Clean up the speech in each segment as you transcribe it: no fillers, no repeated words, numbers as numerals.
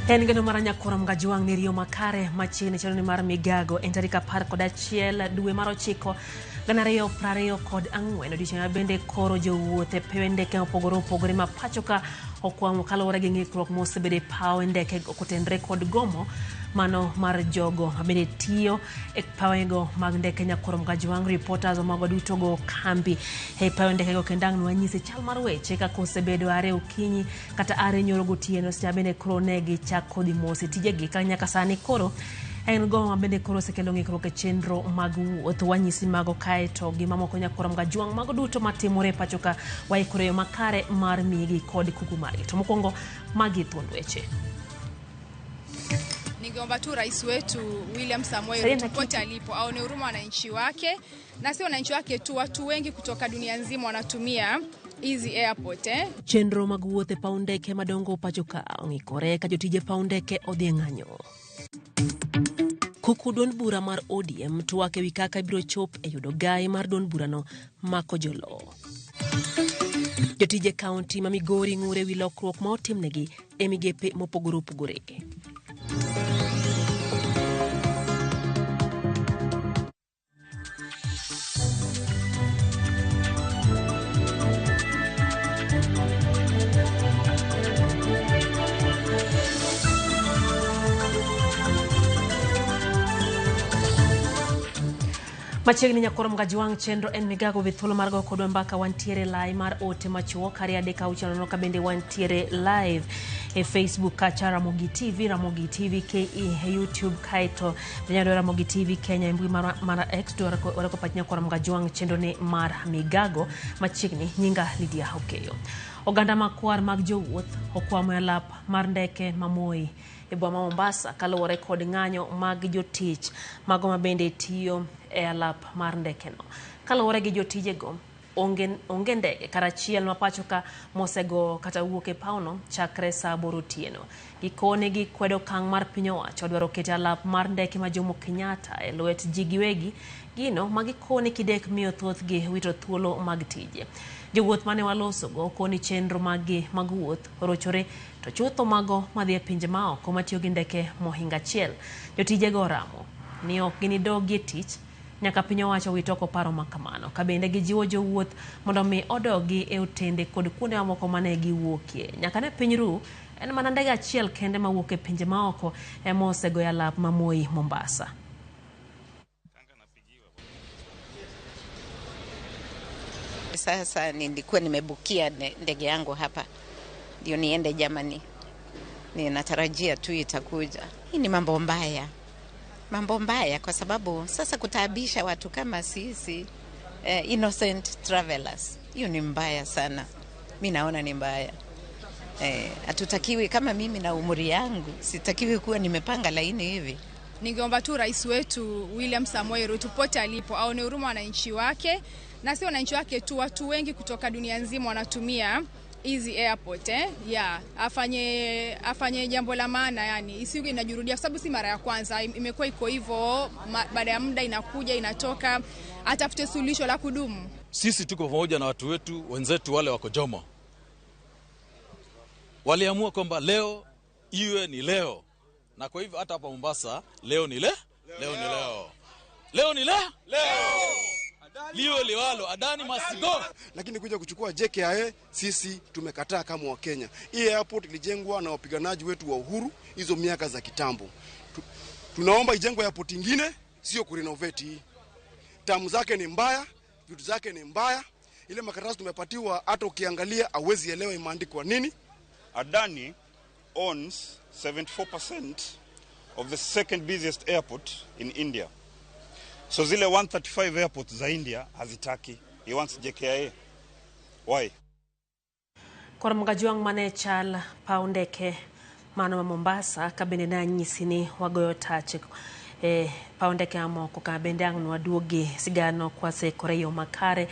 En geno maranya koram gajuang ni Rio Makare machini chano ni mar migago entarika par kod achiel dwe mar 9 ganario prario kod ang'wen odiochieng' bende koro jowuothe pewe ndeke opogore ma pachoka okwamo kaluwore gi ng'ikruok mosebede pawe ndeke okotendre kod gomo mano mar jogo mabende tiyo e pawego mag ndeke nyakorom gajuang reporters mago duto go kambi e pawe ndeke go kendang wanyise chal mar weche kako osebedo are okinyi kata are nyoro gotieno seche bende koro negi chako dhi mos tijegi ka nyaka sani koro en go bende koro sekelo ng'ikruok e chenro mag wuoth wanyisi mago kaeto gi mamoko nyakorom gajuang mago duto matimore pachoka waikore yo makare mar migi kod kuku margi to mokwongo magi thuond weche. Ningeomba tu rais wetu William Samoei Ruto popote alipo aone huruma wananchi wake, na sio wananchi wake tu, watu wengi kutoka dunia nzima wanatumia hizi airport Chenro mag wuoth e paw ndeke madongo pachoka ong'ikore ka jotije paw ndeke odhi ng'anyo. Kuku duond bura mar ODM twake wi kaka biro chop e yudo gai mar duond burano mako jolo. Jotije kaunti ma Migori ng'ure wi lokruok ma otimnegi e migepe mopogore. Machiegni nyakorom gajuang chenro en migago vithuolo margo kodwa mbaka wantiere live mar ote machuo kari adeka uchano ka bende wantiere live e Facebook kacha Ramogi TV KE YouTube kaito nyado Ramogi TV Kenya mbui mara X warako patnya korom gajuang chenro ne mar migago machiegni nyinga Lydia Hokeyo. Oganda makwar mag jowuoth okwamo e lap mar ndeke mamoi e boma Mombasa kaluwore kod ng'anyo mag jotich mago mabende tiyo e alap mar ndeke no. Kaluwore gi jotije go onge ndege karachiel mapachoka mosego kata wuok e pauno chakre saa 8 otieno. Gikone gi kwedo kang' mar piny owacho dwaro kete alap mar ndeke ma Jomo Kenyatta e lwet ji giwegi gino magikone kidek miyo thoth gi wito thuolo mag tije. Jowuoth mane waloso go koni chenro mag wuoth orochore to chutho mago madhi e pinje maoko matiyo gi ndeke mohinga achiel. Jotije go ramo ni ok ginidogi e tich nyaka piny owacho witoko paro makamano. Kabende gijiwo jowuoth mondo mi odogi e otende kod kuonde mamoko mane giwuokie. Nyaka ne piny ru en mana ndege achiel kende mawuok e pinje maoko ema osego ya lap mamoi Mombasa. Sasa nilikuwa nimebukia ndege yangu hapa ndio niende Germany. Ninatarajia tu itakuja. Hii ni mambo mbaya kwa sababu sasa kutaabisha watu kama sisi innocent travelers. Hiyo ni mbaya sana. Mimi naona ni mbaya. Hatutakiwi kama mimi na umri yangu sitakiwi kuwa nimepanga laini hivi. Ningeomba tu rais wetu William Samoei Ruto popote alipo aone huruma wananchi wake, na sio wananchi wake tu, watu wengi kutoka dunia nzima wanatumia hizi airport afanye jambo la maana, yani isiwe inajirudia kwa sababu si mara ya kwanza, imekuwa iko hivyo, baada ya muda inakuja inatoka, atafute suluhisho la kudumu. Sisi tuko pamoja na watu wetu wenzetu wale wako Jomo. Waliamua kwamba leo iwe ni leo, na kwa hivyo hata hapa Mombasa leo ni leo. Liwe liwalo, Adani must go. Lakini kuja kuchukua JKIA sisi tumekataa kama wa Kenya. Hii airport ilijengwa na wapiganaji wetu wa uhuru hizo miaka za kitambo. Tunaomba ijengwe airport nyingine, sio kurenovate hii. Tamu zake ni mbaya, vitu zake ni mbaya. Ile makaratasi tumepatiwa hata ukiangalia hauwezi elewa imeandikwa nini. Adani owns 74% of the second busiest airport in India. So zile 135 airports za India hazitaki. He wants JKIA. Why? Korom gajuang mane chal paw ndeke mano Mombasa kabende na nyisini wagoyo tache paw ndeke amoko kabende ang'no aduogi sigano kwa sekore yo makare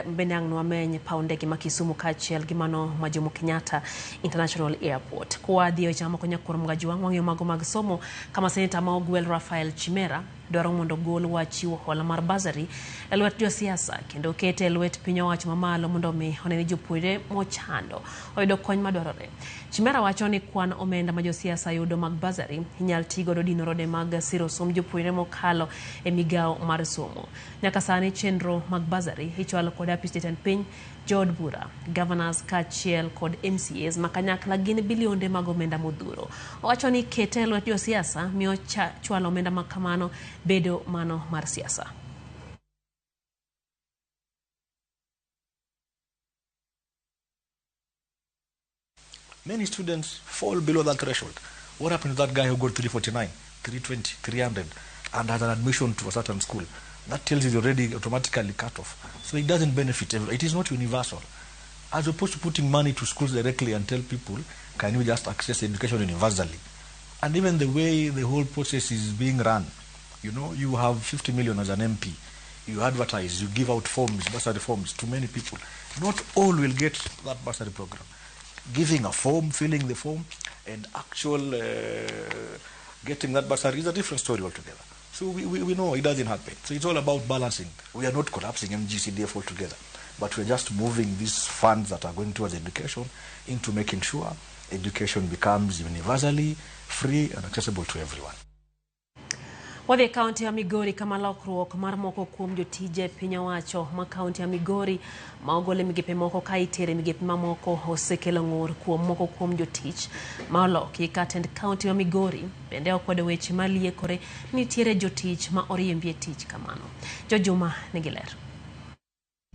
mbende ang'no amenye paw ndeke ma Kisumu kachiel gi mano ma Jomo Kenyatta International Airport. Kwa dio chama konya korom gajuang wang'yo mago mag somo kama seneta ma Ogwel Rafael Chimera dwaro mondo gol wachiwo hola mar basari e lwet josiasa kendo kete e lwet piny owacho mamalo mondo mi oneni jopuonjre mochando oyudo kony madwarore. Chimera wacho ni kwan omenda ma josiasa yudo mag basari inyal tigodo dino rode mag siro som jopuonjre mokalo e migao mar somo. Nyaka sani chenro mag basari ichwalo kod apis jatend piny, Jod Bura, Governors kachiel kod MCAs makanyakla gin bilionde mag omenda modhuro. Owacho ni kete e lwet josiasa miyo chwalo omenda makamano bedo mano mar siasa. Many students fall below that threshold. What happened to that guy who got 349, 320, 300 and has an admission to a certain school? That tells you already automatically cut off. So it doesn't benefit everyone. It is not universal. As opposed to putting money to schools directly and tell people, can you just access education universally? And even the way the whole process is being run, you know, you have 50 million as an MP. You advertise, you give out forms, bursary forms to many people. Not all will get that bursary program. Giving a form, filling the form, and actual getting that bursary is a different story altogether. So we know it doesn't happen. So it's all about balancing. We are not collapsing MGCDF altogether, but we're just moving these funds that are going towards education into making sure education becomes universally free and accessible to everyone. Wadhi kaunti ya Migori kama lokruok mar moko kuom jotije piny owacho ma kaunti ya Migori ma ogole migepe moko ka itere migepe mamoko osekelo ng'ur kuom moko kuom jotich ma oloki ka tend kaunti ya Migori bende okwedo weche maliekore nitiere jotich ma oriembie tich kamano. Jojuma nigi ler.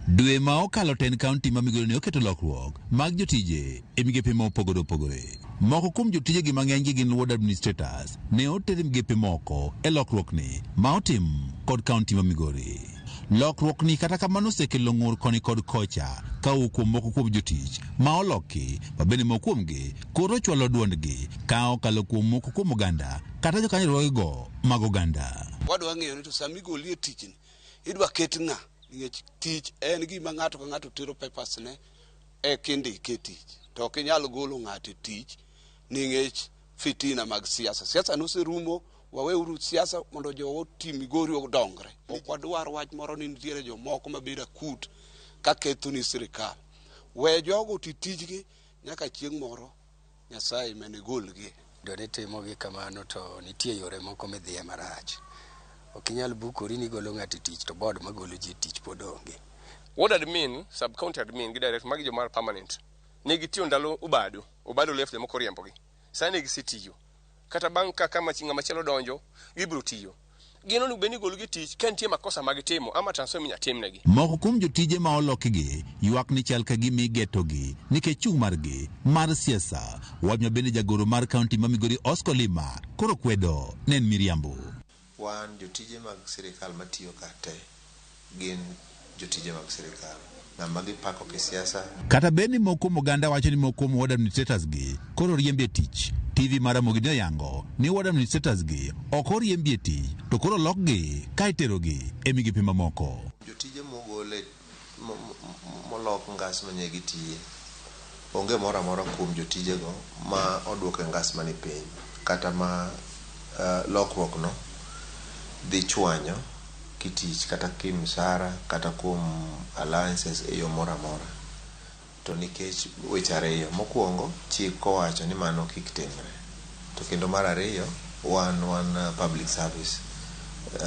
Dwe ma okalo ten kaunti ma Migori ne oketo lokruok mag jotije e migepe mopogore opogore. Moko kuom jotije gi mang'eny gi gin ward administrators ne otere migepe moko e lokruok ni ma otim kod kaunti ma Migori. Lokruok ni kata kamano osekelo ng'ur koni kod kocha ka kuom moko kuom jotich ma oloki ma bende moko kuomgi koro chwalo duondgi ka okalo kuom moko kuom oganda kata jokanyo go mag oganda. Wadwa ng'eyo ni to sami goli e tich ni idwa ket ng'a tich en gima ng'ato ka ng'ato tero papers ne e kinde ke tich to ok inyal golo ng'ato tich ningech fitina mag siasa. Siasa no serumo, waweuru siasa mondo jowo tim Migori odongre. Ok wadwar wach moro ni nitiere jomoko mabiro kut ka ketho ni sirikal. We jogo tijgi nyaka chieng' moro Nyasaye mene golgi. Done timogi kamano to nitie yore moko midhiye marach. Okinyal bukori ni golo ng'ati tich to board magolo ji tich pod onge. What admin, sub-county admin, gi direct magi jomar permanent. Negi tiyo ndalo ubado left moko riembogi. Sani negi sitiyo. Kata bang' ka kama chinga machielo donjo, gibiro tiyo. Gino ni beni golo gi tich, ka nitie makosa mag timo ama transfer minya timnegi. Moko kuom jotije ma olokigi ywak ni chal ka gimi getogi nikech chung' margi mar siasa. Wabnya bende jagoro mar kaunti ma Migori Oscar Lima koro kwedo nen miriambo. Wan jotije mag sirikal matiyo kate gin jotije mag sirikal na magi pako ke siasa. Kata beni moko moganda wacho ni moko ward administrators gi koro riembie tich. TV mara mogine yango ni ward administrators gi ok oriembie tich to koro lokgi ka iterogi e migepe mamoko. Jotije mogole molok ngas manye gitiye onge mora mora kuom jotije go ma oduoke ngas mani piny kata ma lokruok no dhi chwanyo kitich kata kimsara kata kuom alliances e yo mora mora. To nikech weche ariyo, mokwongo chik owacho ni mano kik timre. To kendo mar ariyo wan public service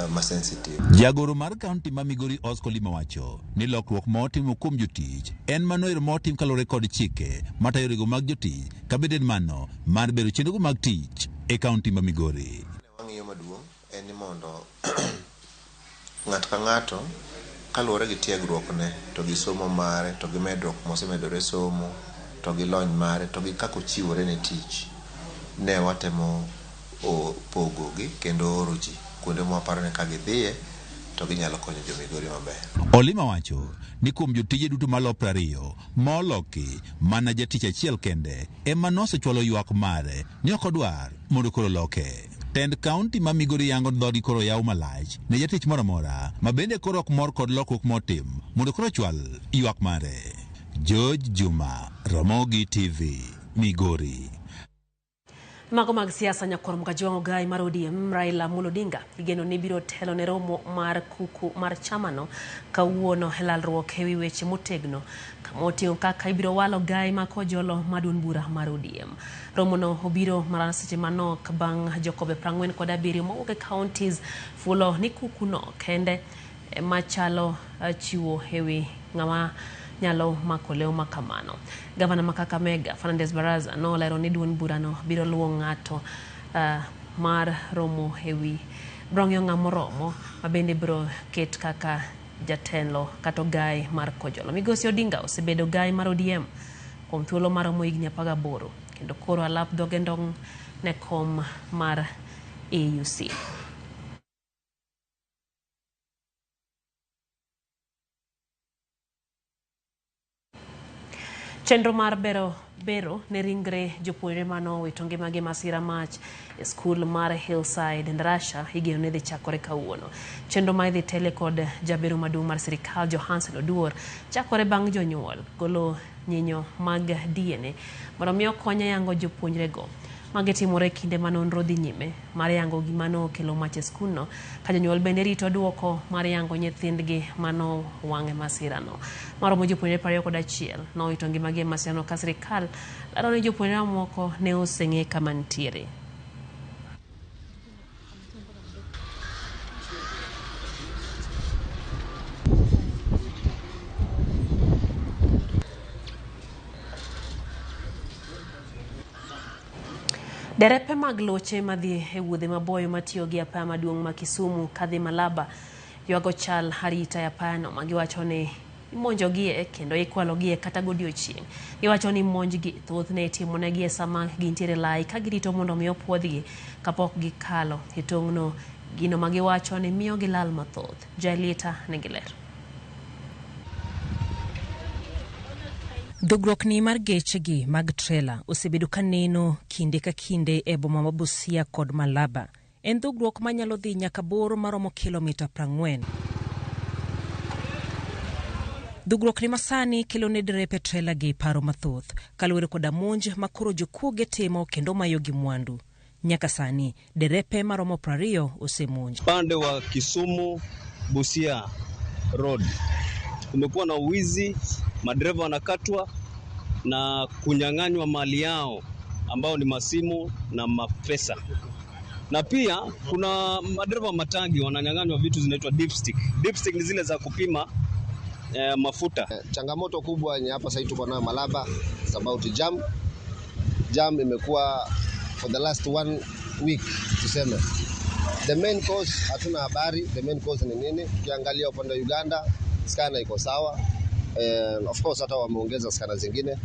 ma sensitive. Jagoro mar kaunti ma Migori Oscar Lima wacho ni lokruok ma otimo kuom jotich en mano ero ma otim kalore kod chike mata yorego mag jotich ka beden mano mar bero chenrogo mag tich e kaunti ma Migori. Wang'iyo maduong' en ni mondo ng'ato ka ng'ato kaluwore gi tiegruok ne to gi somo mare to gi medruok mosemedore somo to gi lony mare to gi kako chiwore ne tich ne watemo pogogi kendo oro ji kuonde mwaparo ne ka gidhiye to ginyalo konyo jo Migori maber. Olima wacho ni kuom jotije duto malo 20 ma oloki mana jatich achiel kende ema nosechwalo ywak mare ni ok odwar mondo koro loke. Tend kaunti ma Migori yango dhogi koro yaw malach ne jatich moro amora ma bende koro ok mor kod lokruok motim mondo koro chwal ywak mare. George Juma, Ramogi TV, Migori. Mago mag siasa nyakor mgajiwango gai mar ODM Raila Amolo Odinga igeno ni biro telo ne romo mar kuku mar chamano kawuono helalruok ewi weche motegno kamotingo kaka ibiro walo gai ma kojolo maduon bura mar ODM. Romo no obiro mar seche manok bang' Jokobe 47 mowuok e counties fulo ni kuku no kende machalo chiwo ewi ng'ama nyalo mako leo makamano. Gavana ma Kakamega Fernandes Baraza no lero ni duon burano biro luwo ng'ato mar romo ewi brong'yo ng'amoromo mabende biro ket kaka jatelo kato gai mar kojolo. Migosi Odinga osebedo gai mar ODM kuom thuolo mar higni 18 kendo koro alap dhoge ndong' ne kom mar AUC. Chenro mar bero ne ringre jopuonjre mano wito ngimagi masira mach e skul mar Hillside Ndarasha igeno ne dhi chakore kawuono. Chenro ma idhi tele kod jabero maduong' mar sirikal Johansen Oduor chakore bang' jonyuol golo nyinyo mag DNA mondo miyo konya yango jopuonjre go magitimore kinde manonro dhi nyime mar yango gimano okelo mach e skulno ka jonyuol bende rito duoko mar yango nyithindgi mano wang'e masirano. Maromo jopuonjre 21 nowito ngimagi e masirano ka sirikal laro ni jopuonjre moko ne oseng'e kama ntiere. Derepe mag loche madhi e wuodhe maboyo matiyo gi apaya maduong' ma Kisumu kadhi Malaba ywago chal harita ya apayano magiwacho ni imonjogie kendo ikwalogie kata godiochieng'. Giwacho ni monjgi thothne itimonegi e sama gintiere lai ka girito mondo mi opuodhgi kapok gikalo e tong'no, gino magiwacho ni miyo gilal mathoth. Jailita Negiler. Dogrokni mar gechegi mag trela osebedo ka neno kinde ka kinde e boma ma Busia kod Malaba. En dogrok manyalo dhi nyaka bor maromo kilomita 40. Dogrokni masani kelo ne derepe trela gi paro mathoth kaluwore koda monj makoro jokuoge timo kendo mayo gi mwandu. Nyaka sani derepe maromo 20 osemonj. Pande wa Kisumu Busia Road kumekuwa na uwizi, madereva wanakatwa na kunyang'anywa mali yao ambao ni masimu na mapesa. Na pia kuna madereva matangi wananyang'anywa vitu zinaitwa dipstick. Dipstick ni zile za kupima mafuta. Changamoto kubwa ni hapa sasa tuko nayo Malaba, it's about jam. Jam imekuwa for the last 1 week tuseme. The main cause hatuna habari, the main cause ni nini? Ukiangalia upande wa Uganda, skana iko sawa. Of course hata wameongeza skana zingine,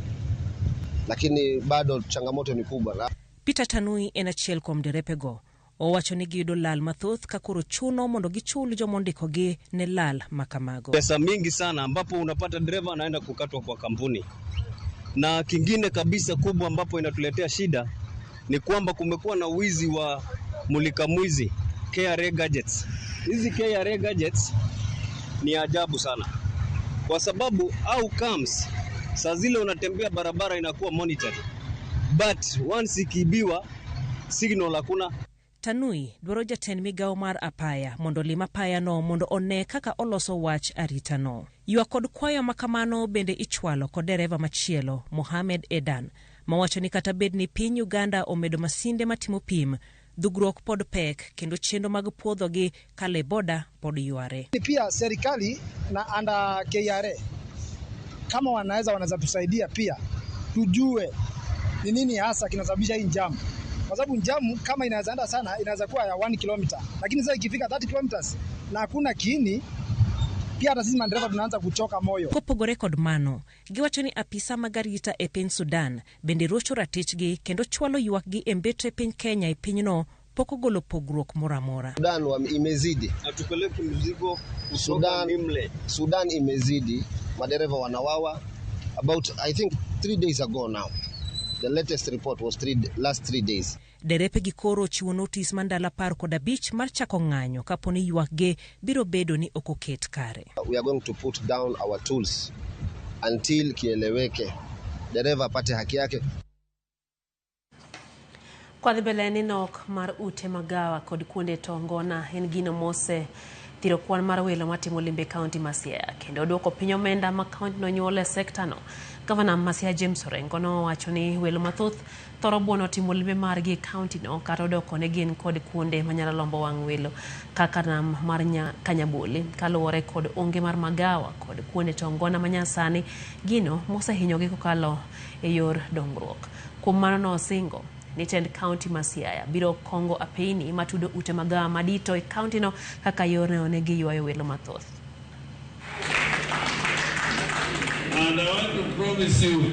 lakini bado changamoto ni kubwa. Peter Tanui en achiel kuom derepego. Owacho ni giyudo lal mathoth ka koro chuno mondo gichul jomondikogi ne lal makamago. Pesa mingi sana ambapo unapata dereva anaenda kukatwa kwa kampuni. Na kingine kabisa kubwa ambapo inatuletea shida ni kwamba kumekuwa na wizi wa mulika mwizi, KRA gadgets. Hizi KRA gadgets ni ajabu sana. Kwa sababu outcomes saa zile unatembea barabara inakuwa monitored, but once ikibiwa signal hakuna. Tanui dwaro jatend migao mar apaya mondo lima apaya no mondo one kaka oloso wach arita no. Ywa kod kwayo makamano bende ichwalo kod dereva machielo Mohamed Edan mawacho ni kata bed ni piny Uganda omedo masinde matimo pim, dhugrok pod pek kendo chendo mag puodhogi kale boda pod yware. Pia serikali na anda KRA kama wanaweza tusaidia pia tujue ni nini hasa kinasababisha hii jamu. Kwa sababu jamu kama inaanza sana inaweza kuwa ya 1 kilomita, lakini sasa ikifika 30 kilometers na hakuna kiini, pia hata sisi madereva tunaanza kuchoka moyo. Kopogore kod mano, giwacho ni apisa magarita e piny Sudan bende rocho ratichgi kendo chwalo ywakgi e mbetre piny Kenya e pinyno poko golo pogruok moramora. Sudan imezidi. Atupeleke mzigo Sudan imezidi. Madereva wanawawa. About I think 3 days ago now. The latest report was last 3 days. Derepe gikoro chiwo notice mandala 15 mar chako ng'anyo kaponi ywakge biro bedo ni okoket kare. We are going to put down our tools until kieleweke. Dereva apate haki yake. Kwa dhibeleni nok mar ute magawa kod kuonde tongona en gino mose thiro kwan mar welo matimo limbe kaunti ma Siaya kendo duoko piny omenda ma kaunti no nyuole sekta no. Gavana ma Siaya James Orengo no wacho ni welo mathoth thoro buono timo limbe margi kaunti no kata doko ne gin kod kuonde manyalo lombo wang' welo kaka nam mar Kanyaboli kaluwore kod onge mar magawa kod kuonde tongona manyasani gino mosehinyogi kokalo e yor dongruok. Kuom mano no osingo ni tend kaunti ma Siaya biro kongo apeini matudo ute magawa madito e kaunti no kaka yorne onegi yuayo welo mathoth. And I want to promise you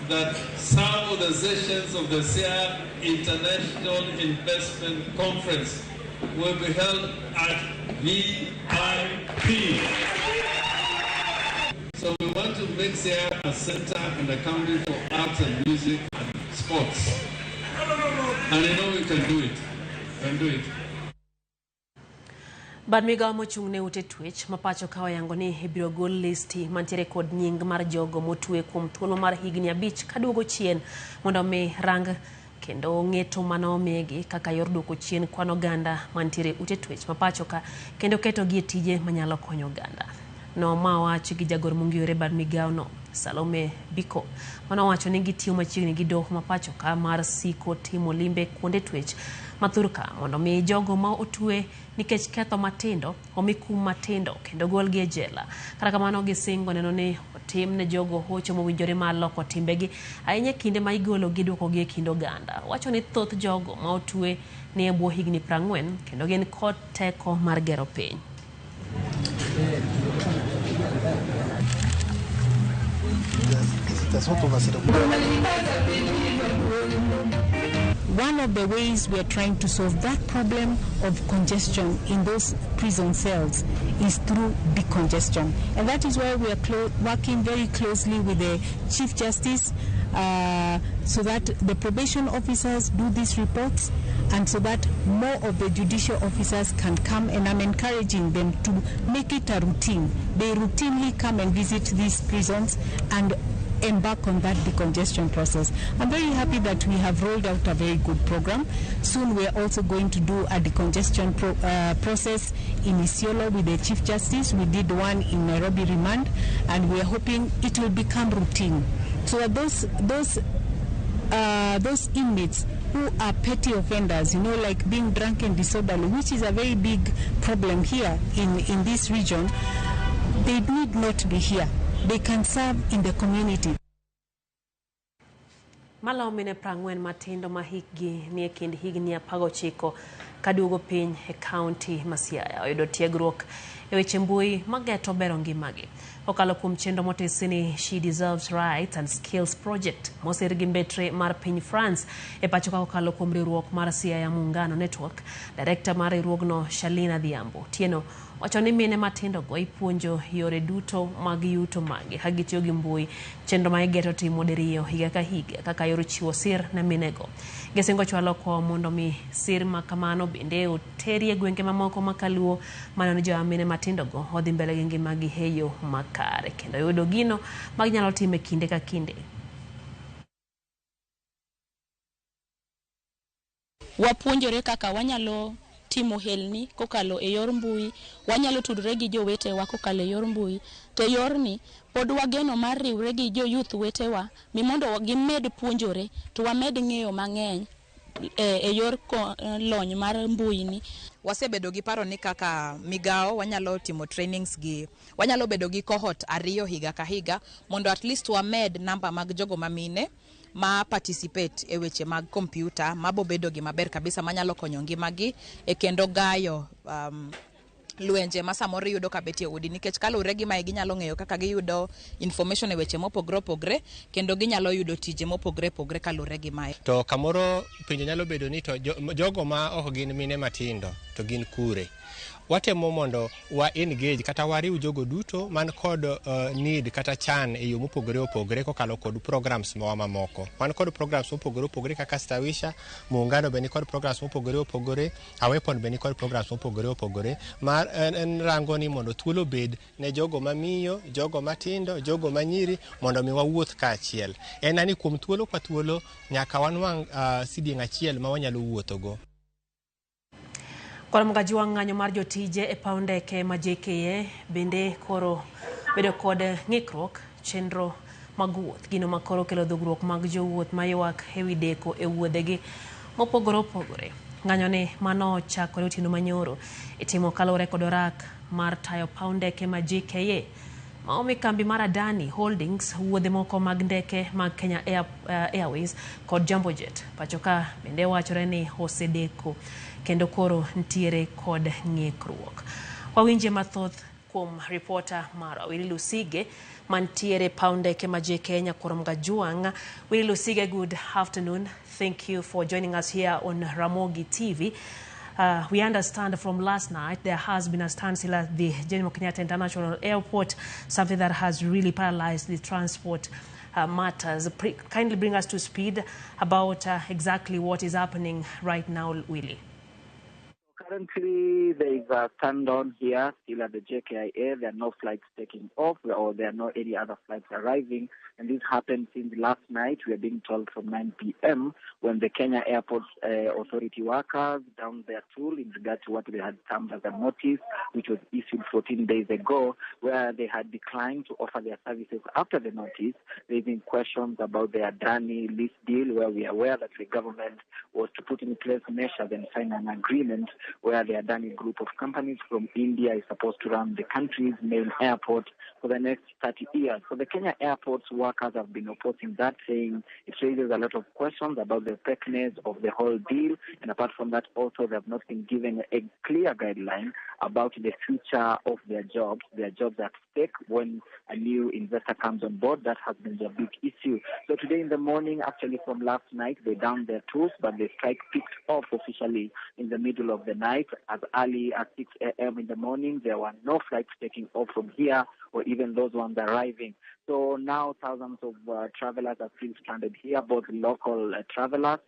that some of the sessions of the Siaya International Investment Conference will be held at VIP. So we want to make Siaya a center and a county for arts and music and sports. And I know we can do it. Can do it. Bad migawo mochung'ne ute twech mapacho kawa yango ni ibiro gol listi mantiere kod nying mar jogo motwe kuom thuolo mar higni 5 kaduogo chien mondo mi rang kendo ng'eto manomigi kaka yor duoko chien kwan oganda mantiere ute twech mapacho ka kendo keto gi tije manyalo konyo oganda. No mawacho gi jagor mungiore bad migawo no Salome Biko mano wacho ni gitiyo machiegni gi doho mapacho ka mar siko timo limbe kuonde twech mathurka mondo mi jogo ma otwe nikech ketho matindo omi kum matindo kendo golgi e jela. Kata kamano gisingo neno ni otim ne jogo hocho mowinjore ma loko timbegi ahinya kinde ma igolo gi duoko gi e kind oganda. Wacho ni thoth jogo ma otwe ni e bwo higni 40 kendo gin kod teko mar gero piny. One of the ways we are trying to solve that problem of congestion in those prison cells is through decongestion. And that is why we are working very closely with the Chief Justice so that the probation officers do these reports and so that more of the judicial officers can come, and I'm encouraging them to make it a routine. They routinely come and visit these prisons and embark on that decongestion process. I'm very happy that we have rolled out a very good program. Soon we are also going to do a decongestion process in Isiolo with the Chief Justice. We did one in Nairobi Remand, and we are hoping it will become routine. So that those inmates who are petty offenders, you know, like being drunk and disorderly, which is a very big problem here in this region, they need not be here. They can serve in the community. Malaw mine 40 matindo ma hikgi ni e kind higni 19 kaduogo piny e kaunti ma Siaya oyudo tiegruok e weche mbui mageto bero ngimagi. Okalo kuom chenro motisi ni She Deserves Rights and Skills Project moser gi mbetre mar piny France e pacho ka okalo kuom riwruok mar Siaya Muungano Network. Director mar riwruogno Shalina Dhiambo Tieno wacho ni mine matindo go ipuonjo yore duto mag yuto magi ka gitiyo gi mbui, chenro ma igeto timo diriyo higa ka higa kaka yor chiwo sir na minego. Gesingo chwalo ko mondo mi sir makamano bende oteri e gwenge mamoko makaluo manano jo mine matindo go odhi mbele gi ngimagi heyo makare kendo yudo gino maginyalo time kinde ka kinde. Wapuonjore kaka wanyalo timo helni kokalo e yor mbui, wanyalo tudore gi jowetewa kokalo e yor mbui. To yorni pod wageno mar riwre gi jo youth wetewa mi mondo gimed puonjore to wamed ng'eyo mang'eny e yor lony mar mbui ni. Wasebedo gi paro ni kaka migawo wanyalo timo trainings gi, wanyalo bedo gi cohort 2 higa ka higa mondo at least wamed namba mag jogo mamine ma participate e weche mag computer mabo bedo gi maber kabisa manyalo konyo ngimagi e kendo gayo luenje ma samoro yudo ka betie udi nikech kalure gi mai ginyalo ng'eyo kaka giyudo information e weche mopogre opogre kendo ginyalo yudo tije mopogre opogre kalure gi mai. To kamoro pinyo nyalo bedo ni to jogo ma ok gin mine matindo to gin kure. watemo mondo wa engage kata wariw jogo duto man kod need kata chan e yo mopogore opogore kokalo kod programs mamoko. Wan kod programs mopogore opogore kaka Stawisha, Muungano beni kod programs mopogore opogore, Awepon beni kod programs mopogore opogore. Mar en rango ni mondo thuolo bed ne jogo mamiyo, jogo matindo, jogo manyiri mondo mi wawuoth kaachiel. En ani kuom thuolo kwa thuolo nyaka wanwang' sidieng' achiel ma wanyalo wuothogo. Korom gaji wang'anyo mar jotije e paw ndeke ma JKA bende koro bedo kod ng'ikruok chenro mag wuoth. Gino ma koro kelo dhugruok mag jowuoth mayuak ewi deko e wuodhegi mopogore opogore. Ng'anyoni mano chakore otieno manyoro itimo kaluwore kod orak mar tayo paw ndeke ma JKA ma omi kambi mar Adani Holdings wuodhe moko mag ndeke mag Kenya Airways kod Jambo Jet. Pachoka bende wachore ni osedeko kendo koro ntiere kod ng'ikruok. Wawinje mathoth kuom reporter mara Willy Lusige mantiere paw ndeke ma JKA Nyakorom Gajuang. Willy Lusige, good afternoon. Thank you for joining us here on Ramogi TV. We understand from last night there has been a standstill at the Jomo Kenyatta International Airport, something that has really paralyzed the transport matters. Kindly bring us to speed about exactly what is happening right now, Willy. Currently, there is a stand-down here still at the JKIA. There are no flights taking off, or there are no any other flights arriving. And this happened since last night. We are being told from 9 p.m. when the Kenya Airport Authority workers downed their tool in regard to what they had termed as a notice, which was issued 14 days ago, where they had declined to offer their services after the notice, raising questions about the Adani lease deal, where we are aware that the government was to put in place measures and sign an agreement where the Adani group of companies from India is supposed to run the country's main airport for the next 30 years. So the Kenya Airports workers have been opposing that, saying it raises a lot of questions about the fairness of the whole deal. And apart from that, also they have not been given a clear guideline about the future of their jobs at stake when a new investor comes on board. That has been their big issue. So today in the morning, actually from last night, they downed their tools, but the strike picked off officially in the middle of the night. As early as 6 a.m. in the morning, there were no flights taking off from here or even those ones arriving. So now thousands of travelers are still stranded here, both local travelers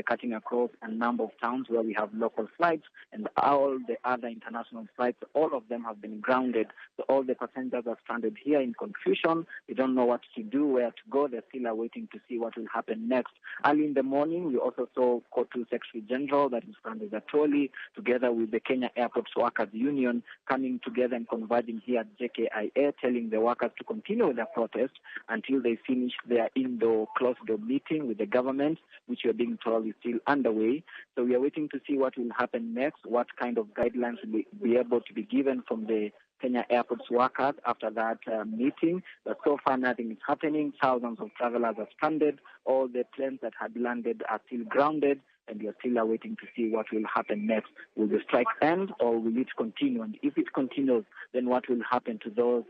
cutting across a number of towns where we have local flights, and all the other international flights, all of them have been grounded. So all the passengers are stranded here in confusion. They don't know what to do, where to go. They're still waiting to see what will happen next. Early in the morning, we also saw KOTU Secretary General, that is Francis Atwoli, together with the Kenya Airports Workers Union, coming together and converging here at JKIA, telling the workers to continue with their protest until they finish their indoor closed-door meeting with the government, which we are being told is still underway. So we are waiting to see what will happen next, what kind of guidelines will be able to be given from the Kenya Airports workers after that meeting. But so far nothing is happening. Thousands of travelers are stranded. All the planes that had landed are still grounded, and we are still waiting to see what will happen next. Will the strike end or will it continue? And if it continues, then what will happen to those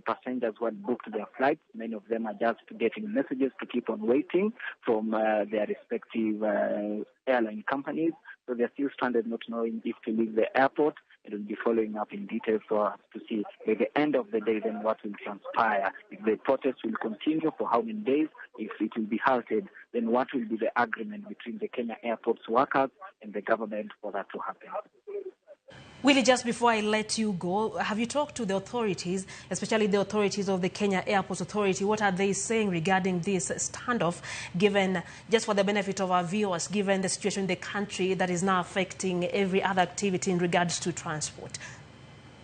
passengers who had booked their flights? Many of them are just getting messages to keep on waiting from their respective airline companies. So they're still stranded, not knowing if to leave the airport. It will be following up in detail for us to see at the end of the day then what will transpire. If the protest will continue for how many days, if it will be halted, then what will be the agreement between the Kenya Airports workers and the government for that to happen. Willy, just before I let you go, have you talked to the authorities, especially the authorities of the Kenya Airports Authority? What are they saying regarding this standoff, given, just for the benefit of our viewers, given the situation in the country that is now affecting every other activity in regards to transport?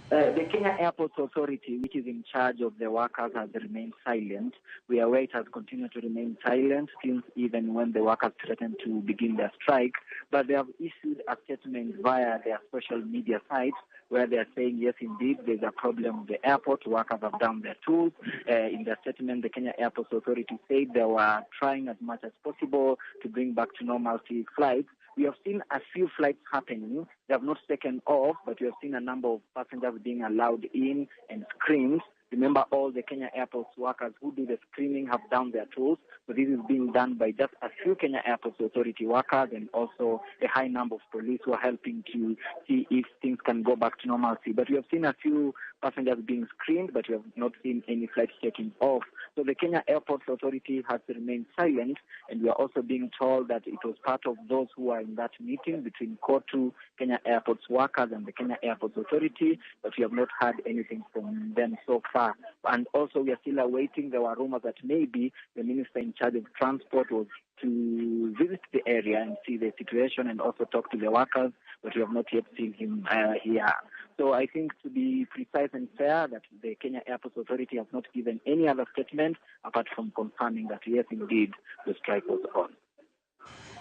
The Kenya Airports Authority, which is in charge of the workers, has remained silent. We are aware it has continued to remain silent since even when the workers threatened to begin their strike. But they have issued a statement via their social media sites where they are saying, yes, indeed, there's a problem with the airport. Workers have downed their tools. In their statement, the Kenya Airports Authority said they were trying as much as possible to bring back to normalcy flights. We have seen a few flights happening. They have not taken off, but we have seen a number of passengers being allowed in and screens Remember, all the Kenya Airports workers who do the screening have down their tools. So this is being done by just a few Kenya Airports Authority workers and also a high number of police who are helping to see if things can go back to normalcy. But we have seen a few passengers being screened, but we have not seen any flights taking off. So the Kenya Airports Authority has remained silent, and we are also being told that it was part of those who are in that meeting between KOTU, Kenya Airports workers, and the Kenya Airports Authority, but we have not heard anything from them so far. And also we are still awaiting. There were rumors that maybe the minister in charge of transport was to visit the area and see the situation and also talk to the workers, but we have not yet seen him here. So I think, to be precise and fair, that the Kenya Airports Authority has not given any other statement apart from confirming that yes, indeed, the strike was on.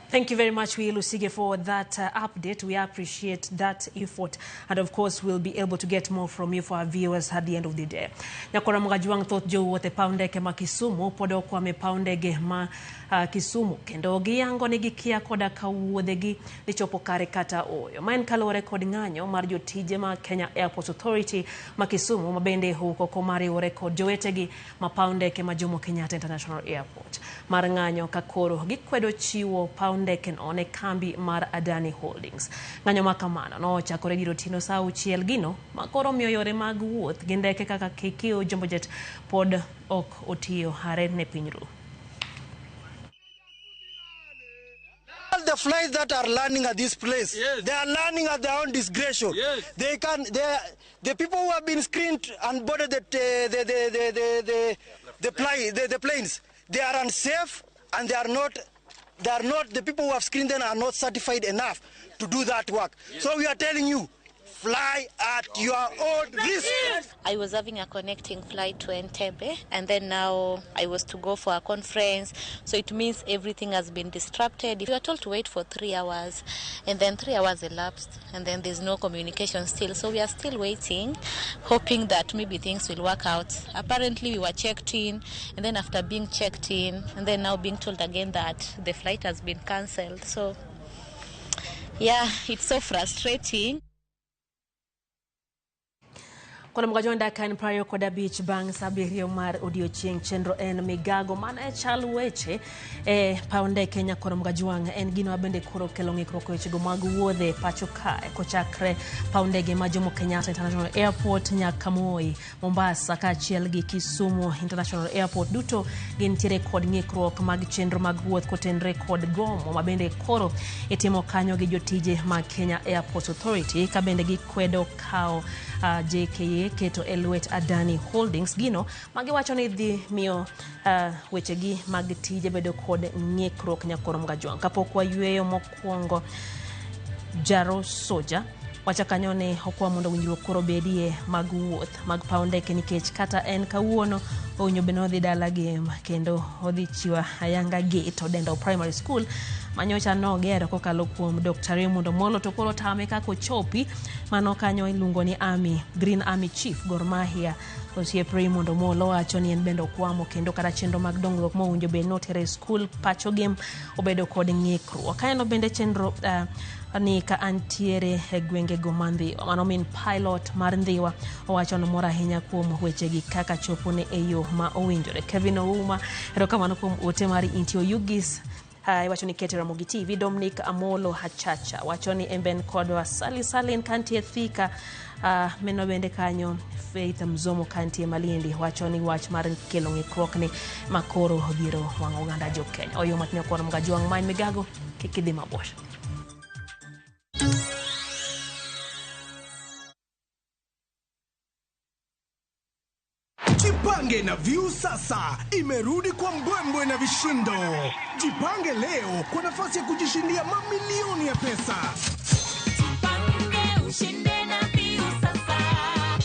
Thank you very much, Wilu Sige, for that update. We appreciate that effort. And of course, we'll be able to get more from you for our viewers at the end of the day. Nyakora mgajuang thought jo wote paundeke ma Kisumu, podo kwa me paundege ma Kisumu. Kendo giyango negikia koda kawuodhegi lichopo kare kata oyo. Maen kalore kod ng'anyo mar jotije ma Kenya Airports Authority ma Kisumu mabende huko komari ore kod jowetegi ma paundeke ma Jomo Kenyatta International Airport. Mar ng'anyo kakoro gikwedo chiwo paundeke no ne kambi mar Adani Holdings. Ng'anyo makamano no chakore diro tino sa uchiel gino makoro miyo yore mag wuoth gi ndeke kaka KQ Jumbo Jet pod ok otiyo hare ne pinyru. All the flights that are landing at this place, they are landing at their own discretion. The people who have been screened and boarded the planes, they are unsafe, and they are not. The people who have screened them are not certified enough to do that work. So we are telling you, fly at your own risk. I was having a connecting flight to Entebbe, and then now I was to go for a conference. So it means everything has been disrupted. We were told to wait for 3 hours, and then 3 hours elapsed, and then there's no communication still. So we are still waiting, hoping that maybe things will work out. Apparently we were checked in, and then after being checked in, and then now being told again that the flight has been cancelled. So yeah, it's so frustrating. Kono mgajonda kan prayo koda beach bang sabirio mar odiochieng chenro en migago mana chal weche paunde Kenya kono mgajuang en gino abende koro kelo ng'ikruok weche go mag wuodhe pacho ka kochakre paundege ma Jomo Kenyatta International Airport nyaka Moi, Mombasa kaachiel gi Kisumu International Airport duto gintiere kod ng'ikruok mag chenro mag wuoth kotenre kod gomo mabende koro itimo kanyo gi jotije mag Kenya Airports Authority kabende gikwedo kao JKA keto elwet Adani Holdings gino magiwacho ni dhi miyo wechegi mag tije bedo kod ng'ikruok nyakoro mgajuang. Kapok wayueyo mokwongo Jaro Soja wachakanyo ne okwa mondo winjruok koro bedie mag wuoth mag paundeke nikech kata en kawuono onyo beno dhi dala game kendo odhi chiwa ayanga gate Odendo Primary School manyocha no gero kokalo kuom Dr. Raymond Omolo to koro tame kako chopi mano kanyo iluongo ni Green Army Chief Gor Mahia Osiep Raymond Omolo wacho ni en bendo kwamo kendo kata chenro mag dongruok mo winjo be notere school pacho game obedo kod ng'ikruok. Kaeno bende chenro ni ka antiere gwenge go mandhiwa mano min pilot mar ndhiwa owacho no mora ahinya kuom wechegi kaka chopo ne eyo ma owinjore. Kevin Ouma erokamano kuom ote mari intio Yugis wacho ni Ketera Mogi TV. Dominic Amolo Hachacha wacho ni emben kodwa Salin kantie Thika meno bende kanyo Faith Mzomo kantie Malindi wacho ni wach mar kelo ng'ikruok ni makoro biro wang'o oganda jo Kenya. Oyo matne kono mgajuang main migago kikidhi mabor. Jipange na View sasa imerudi kwa mbwembwe na vishindo. Jipange leo kwa nafasi ya kujishindia mamilioni ya pesa. Jipange ushinde na View sasa.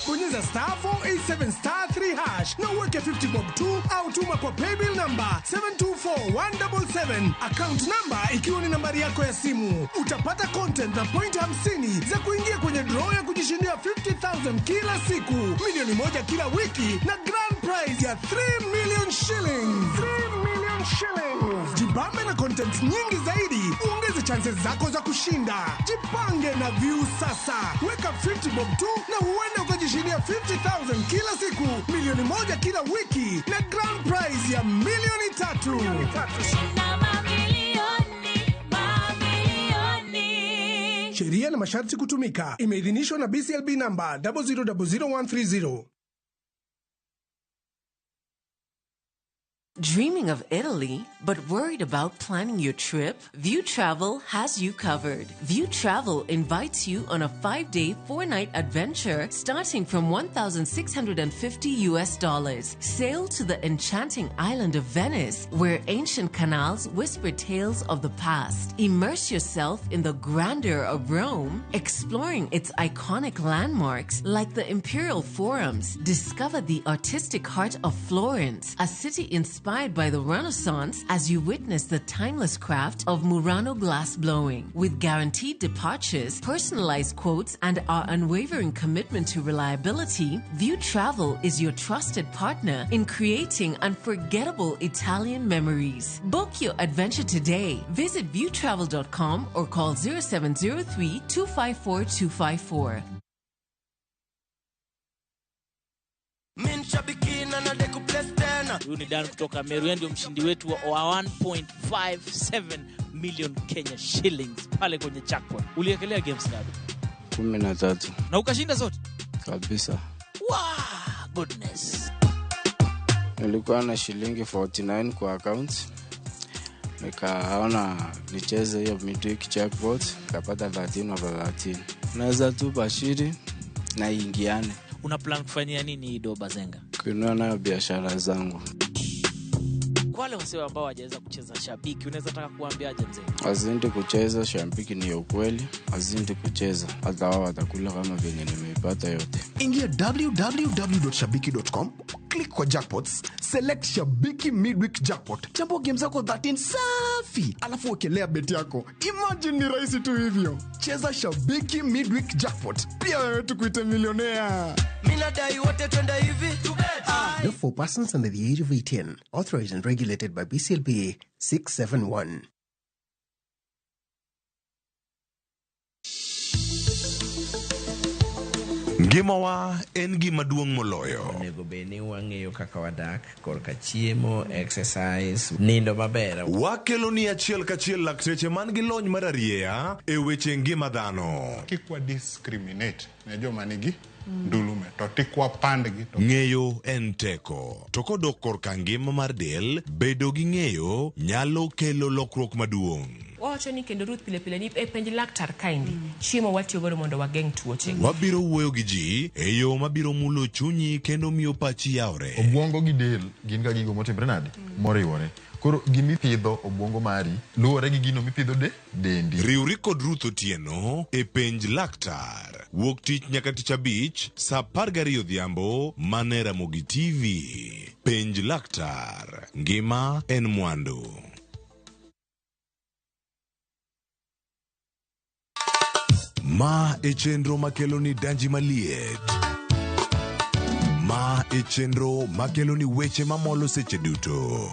Bonyeza *487*3# na uweke 50 bob tu au tuma kwa paybill number 724177. Account number ikiwa ni nambari yako ya simu. Utapata content na point 50 za kuingia kwenye draw ya kujishindia 50,000 kila siku, milioni 1 kila wiki na grand prize ya 3 million shillings. 3 million shillings. Jibambe na content nyingi zaidi, ongeze chances zako za kushinda. Jipange na View sasa. Weka 50 bob tu na huenda ukajishindia 50,000 kila siku, milioni 1 kila wiki na grand prize ya milioni 3. Sheria na masharti kutumika. Imeidhinishwa na BCLB namba 0000130. Dreaming of Italy, but worried about planning your trip? View Travel has you covered. View Travel invites you on a 5-day, 4-night adventure starting from $1,650. Sail to the enchanting island of Venice, where ancient canals whisper tales of the past. Immerse yourself in the grandeur of Rome, exploring its iconic landmarks like the Imperial Forums. Discover the artistic heart of Florence, a city inspired by the Renaissance, as you witness the timeless craft of Murano glass blowing. With guaranteed departures, personalized quotes, and our unwavering commitment to reliability, View Travel is your trusted partner in creating unforgettable Italian memories. Book your adventure today. Visit viewtravel.com or call 0703 254 254. Huyu ni Dan kutoka Meru, ndio mshindi wetu wa 1.57 million Kenya shillings pale kwenye jackpot. Uliekelea games ngapi? 13. Na ukashinda zote? Kabisa. Wow, goodness. Nilikuwa na shilingi 49 kwa account. Nikaona nicheze hiyo midweek jackpot, kapata 13/13. Naweza tu bashiri na ingiane. Una plan kufanyia nini hii do Bazenga? Kununua nayo biashara zangu. Kwa wale wasio ambao hawajaweza kucheza shabiki, unaweza taka kuambiaje mzee? Azindi kucheza shabiki ni ukweli, azindi kucheza hata wao watakula kama venye nimeipata yote. Ingia www.shabiki.com, click kwa jackpots, select Shabiki midweek jackpot. Chambua game zako 13 safi, alafu wekelea bet yako. Imagine ni rahisi tu hivyo. Cheza Shabiki midweek jackpot. Pia wewe tukuite milionea. Mina dai wote twenda hivi. Not for persons under the age of 18. Authorized and regulated by BCLB 671. Gimawa en gima duong' moloyo. Nego beni wang'eyo kaka wadak, korka chiemo, exercise, nindo maber. Wakelo ni achiel kachiel lakteche man gi lony mararieya e weche ngima dhano. Kikwa discriminate ne joma nigi ndulume to tikwa pandgi to ng'eyo en teko. To kodok korka ngima mar del, bedo gi ng'eyo nyalo kelo lokruok maduong'. Wacho ni kendo Ruth pile ni e penj laktar kaindi chiemo watiyo godo mondo wageng' tuoche. Wabiro wuoyo gi ji e yo mabiro mulo chunyi kendo miyo pachi yawre. Obwongo gi del gin ga gigo motimre nade moriwore. Koro gimipidho obwongo mari luwore gi gino mipidho dendi. Riwri kod Ruth Otieno e penj laktar. Wuok tich nyaka tich abich saa 12 odhiambo mana Ramogi TV. Penj laktar. Ngima en mwandu. Ma e chenro makelo ni danji maliet. Ma e chenro makelo ni weche mamolo seche duto.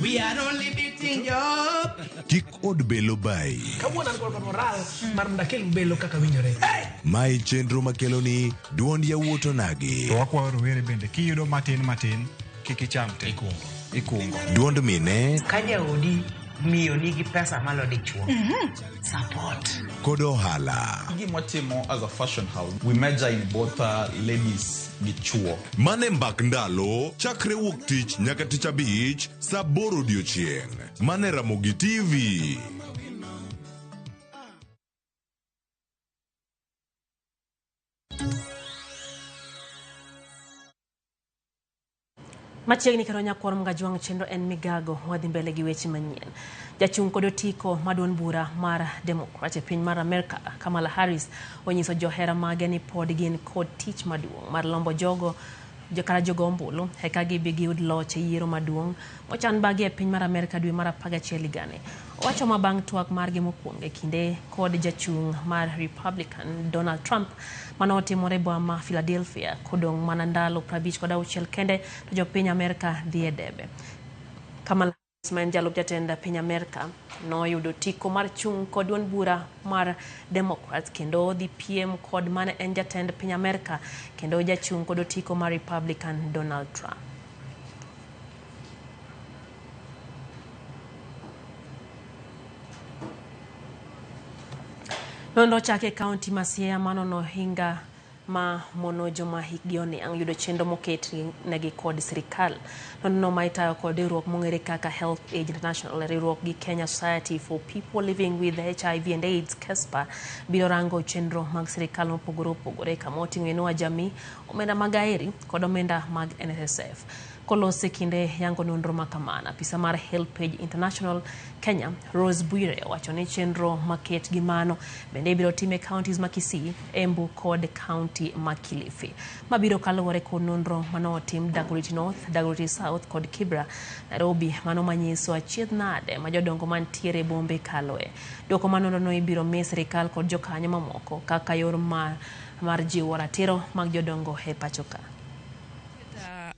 We are only beating job. Kik od belo bai. Kabuona alikuwa moral mar ndakel belo kaka winjore. Ma e chenro makelo ni duond yawuoto nagi. To wakwa rowere bende kiyudo matin kikicham te ikungo. Duond mine kaja odi miyo nigi pesa malo dichuo. Support. Kodo hala. Gimotimo as a fashion house, we measure in both ladies gi chuo. Mane mbak ndalo chakre wuok tich nyaka tich abich saa 8 odiochieng'. Mane Ramogi TV. Machiegni karo nyakwar mga jwang' chenro en migago wadhi mbele gi weche manyien. Jachung' kod otiko maduon bura mar Democrat e piny mar Amerika Kamala Harris onyiso johera mage ni pod gin kod tich maduong' mar lombo jogo jokara jogo ombulu eka gibi yud loch e yiero maduong' mochan bagi e piny mar Amerka dwe mar 11 higani. Owacho ma bang' twak margi mokwongo e kinde kod jachung' mar Republican Donald Trump manotimore boma Philadelphia kodong' mana ndalo 56 kende to jopiny Amerka dhi e debe. Kamala Harris ma en jalup jatend piny Amerka noyudo tiko mar chung' kod duond bura mar Democrats kendo dhi piem kod mane en jatend piny Amerka kendo jachung' kod tiko mar Republican Donald Trump. Nondo chake kaunti ma Siaya manono hinga ma mono joma hikgi oniang' yudo chenro moket negi kod sirikal. Nondo ma itayo kod riwruok mong'ere kaka Health Age International, riwruok gi Kenya Society for People Living with HIV and AIDS KESPA biro rango chenro mag sirikal mopogore opogore kama oting'o Inua Jamii, omenda mag Aheri kod omenda mag NSSF. Kolose kinde yango nonro makamana, afisa mar Health Age International Kenya Rose Bwire wacho ni chenro maket gi mano bende biro time counties ma Kisii, Embu kod county ma Kilifi. Mabiro kaluwore kod nonro manotim Dagoretti North, Dagoretti South kod Kibra, Nairobi mano manyiso achiedh nade ma jodongo mantiere bombe kaloe. Dwoko manono ibiro mi sirikal kod jokanyo mamoko kaka yor mar jiwo ratiro mag jodongo e pacho ka.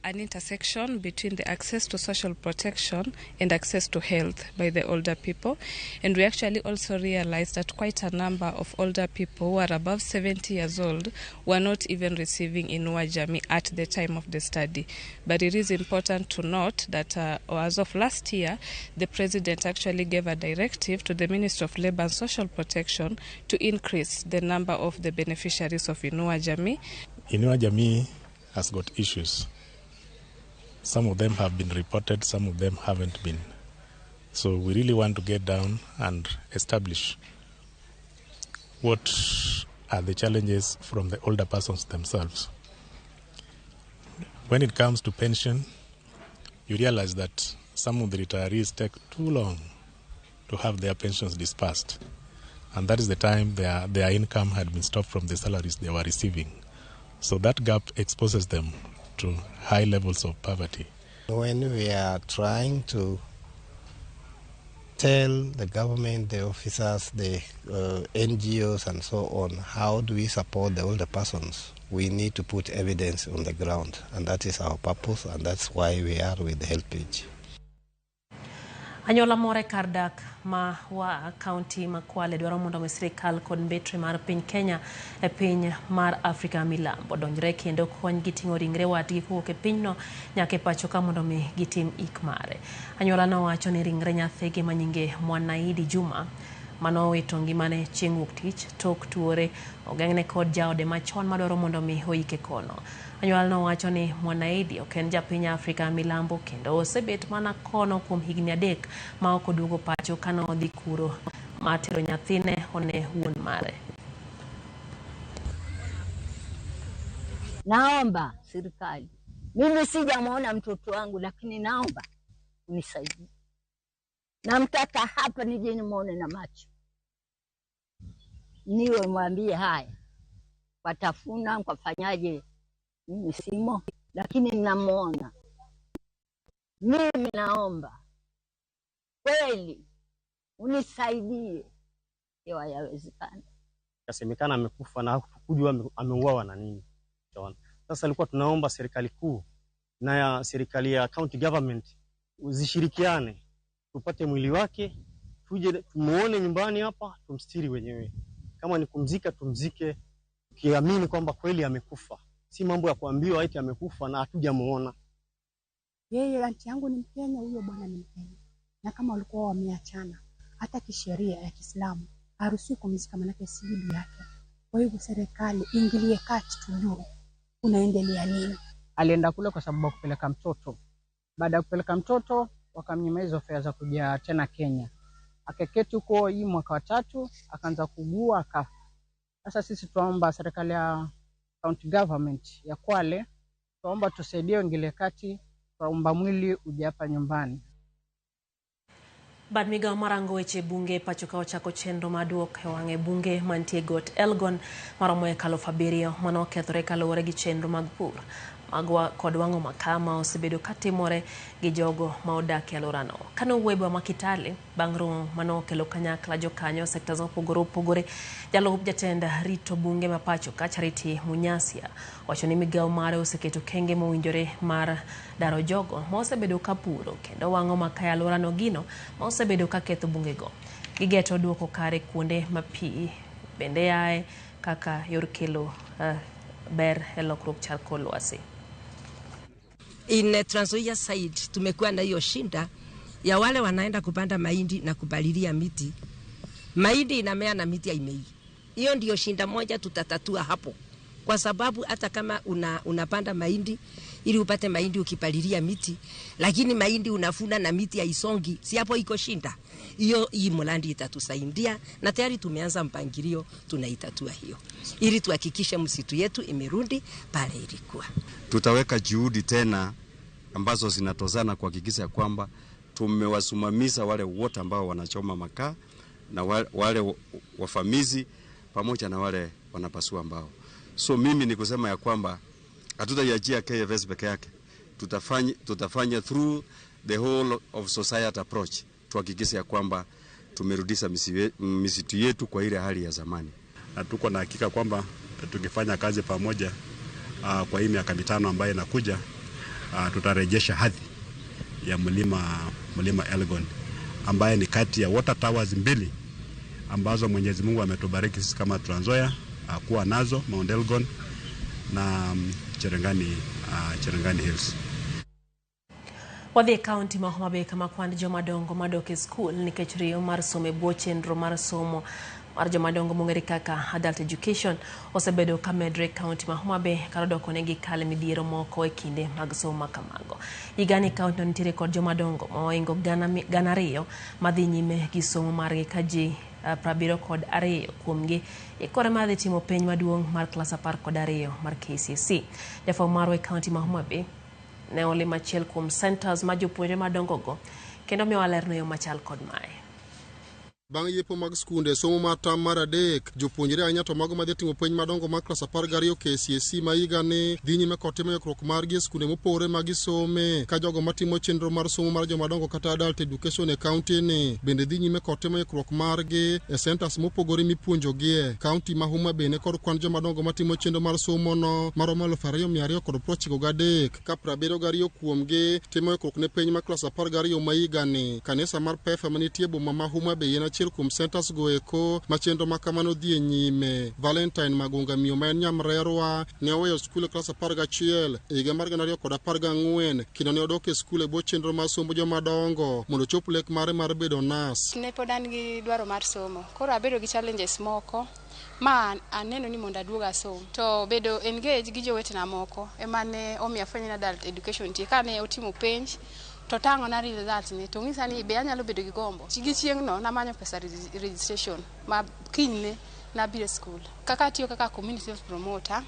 An intersection between the access to social protection and access to health by the older people. And we actually also realized that quite a number of older people who are above 70 years old were not even receiving Inua Jamii at the time of the study. But it is important to note that as of last year, the President actually gave a directive to the Ministry of Labour and Social Protection to increase the number of the beneficiaries of Inua Jamii. Inua Jamii has got issues. Some of them have been reported, some of them haven't been. So we really want to get down and establish what are the challenges from the older persons themselves. When it comes to pension, you realize that some of the retirees take too long to have their pensions dispersed. And that is the time their income had been stopped from the salaries they were receiving. So that gap exposes them to high levels of poverty. When we are trying to tell the government, the officers, the NGOs and so on, how do we support the older persons, we need to put evidence on the ground, and that is our purpose, and that's why we are with the Health Page. Anyola more kardak ma wa county ma Kwale dwaro mondo mi sirikal kod mbetre mar piny Kenya e piny mar Afrika milambo donjre kendo kony gi ting'o ringre watgi kowuok e pinyno nyaka e pacho ka mondo mi gitim ik mare. Anyola no wacho ni ringre nyathigi ma nyinge Mwanaidi Juma manowito ngimane chieng' wuok tich tok tuore ogeng'ne kod jaode machon madwaro mondo mi oike kono. Anyuola no wacho ni Mwanaidi ok en japiny Afrika milambo kendo osebet mana kono kuom higni 3 ma ok oduogo pacho kana odhi kuro matero nyathine one wuon mare. Naomba serikali, mimi sijamwona mtoto wangu, lakini naomba unisaidie. Namtaka hapa nije nimuone na macho, niwe mwambie haya watafuna mkafanyaje. Mimi simo, lakini ninamuona. Mimi naomba kweli unisaidie iwa yawezekana. Kasemekana amekufa na hakujua ameuawa na nini. Sasa alikuwa tunaomba serikali kuu na ya serikali ya county government zishirikiane, tupate mwili wake, tuje tumuone nyumbani hapa, tumstiri wenyewe. Kama ni kumzika tumzike kiamini kwamba kweli amekufa. Si mambo ya kuambiwa eti amekufa na hatujamuona. Yeye anti yangu ni Mkenya, huyo bwana ni Mkenya. Na kama walikuwa wameachana, hata kisheria ya Kiislamu haruhusiwi kumzika, manake si bibi yake. Kwa hivyo serikali ingilie kati tujue unaendelea nini. Alienda kule kwa sababu kupeleka mtoto. Baada ya kupeleka mtoto wakamnyima hizo fedha za kuja tena Kenya. Akaketi huko hii mwaka wa 3 akaanza kugua akafa. Sasa sisi tuomba serikali ya county government ya Kwale, tuomba tusaidie ingilie kati, tuomba mwili uje hapa nyumbani. Bad migao marango weche bunge pacho ka ochako chenro maduok e wang'e bunge mantie got Elgon maromo e kalo Fabirio mano okethore kaluwore gi chenro mag pur kod wang'o makama osebedo katimore gi jogo ma odak e alworano. Kano Webwa ma Kitale bang' romo mano kelo kanyakla jokanyo sekta opogore opogore, jalup jatend rito bunge ma pacho ka Charity Munyasia wacho ni migawo mare oseketo kenge mowinjore mar daro jogo ma osebedo kapuro kendo wang'o makaa e alworano gino ma osebedo ka ketho bungego. Gigeto duoko kare kuonde ma pi bende yae kaka yor kelo ber e lokruok chal kod lwasi. In Trans Nzoia side tumekuwa na hiyo shinda ya wale wanaenda kupanda mahindi na kupalilia miti. Mahindi inamea na miti haimei. Hiyo ndio shinda moja tutatatua hapo. Kwa sababu hata kama unapanda mahindi ili upate mahindi ukipalilia miti, lakini mahindi unafuna na miti haisongi, si hapo iko shinda. Hii mlandi itatusaidia na tayari tumeanza mpangilio tunaitatua hiyo. Ili tuhakikishe msitu yetu imerudi pale ilikuwa. Tutaweka juhudi tena ambazo zinatozana kuhakikisha kwamba tumewasumamisha wale wote ambao wanachoma makaa na wale wafamizi pamoja na wale wanapasua mbao. So mimi ni kusema ya kwamba hatutaiachia KFS peke yake. Tutafanya through the whole of society approach. Tuhakikisha ya kwamba tumerudisha misitu yetu kwa ile hali ya zamani. Na tuko na hakika kwamba tukifanya kazi pamoja kwa hii miaka 5 ambayo inakuja tutarejesha hadhi ya mlima Elgon ambaye ni kati ya water towers mbili ambazo Mwenyezi Mungu ametubariki sisi kama Trans Nzoia kuwa nazo, Mount Elgon na Cherangani Hills. Wadhi kaunti ma Homa Bay kama kwand jomadongo madoke school nikech riyo mar somo bwo chenro mar somo mar jomadongo mong'ere kaka adult education osebedo ka medre kaunti ma Homa Bay karodoko negi kale midhiero moko e kinde mag somo makamago. Higani kaunti no nitiere kod jomadongo ma oingo gana riyo madhi nyime gi somo margi ka ji 72 kuomgi ikore madhi timo penj maduong' mar klas 12 mar KCSE. Jafwambo marwa e kaunti ma Homa Bay ne olimo achiel kuom centers ma jopuonjre madongo go kendo miyo walerno yo machal kod mae. Bang' yepo mag skunde somo mar tam mar 3, jopuonjre ahinya to mago madhi timo penj madongo mag klas 12 KCSE ma higani dhi nyime kod timo yokruok margi e skunde mopogore ma gisome ka jogo matimo chenro mar somo mar jomadongo kata adult education e kaunti ni bende dhi nyime kod timo yokruok margi e centers mopogore mipuonjogie. Kaunti ma Homa Bay ne kod kwan jomadongo matimo chenro mar somo no maromo 2293 ka 72 kuomgi timo yokruok ne penj mar klas 12 ma higani. Kanisa mar PEFA manitie boma ma Homa Bay achiel kuom centers goeko machendo makamano dhi nyime. Valentine Magunga miyo ma en nyamrerwa ne oweyo skul e klas 11 higa mar 2014 kendo ne odok e skul e bwo chenro mar somo jomadongo mondo chop lek mare mar bedo nas. Ne pod an gi dwaro mar somo, koro abedo gi challenges moko ma aneno ni mondo aduoga somo to bedo engage gi jowetena moko emane omiyo afwenyo adult education tie kane otimo penj to tango na result ni to ngisa ni be anyalo bedo gi gombo chigi chieng no na manyo pesa registration ma kinyne na bire school kaka tiyo kaka community health promoter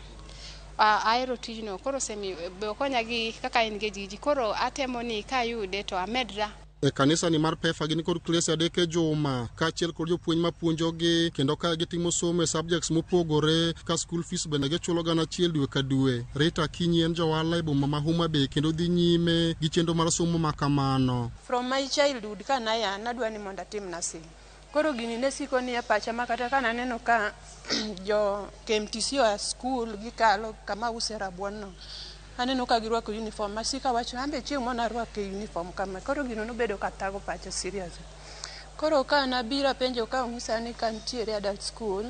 aero tijno koro semi be okonya gi kaka engage ji koro atemo ni ka yude to amedra. E kanisa ni mar PEFA gini kod klase 3 e juma ka achiel kod jopuonj mapuonjogi kendo ka gitimo somo e subjects mopogore ka school fees bende gichulo gana achiel dwe ka dwe. Rita Kinyi en johala e boma ma Homa Bay kendo dhi nyime gi chenro mar somo makamano. From my childhood kanaya nadwa ni mondo atim nursing. Koro gini ne siko ni e pacha makata kana neno ka jo KMTC o school gikalo kama use rabuon no. Aneno ka girwako uniform masika wacho ambe chieng' mona rwako uniform kama koro gino nobedo katago pacha serious. Koro ka na bira penjo ka ong'isa ni kan tiere adult school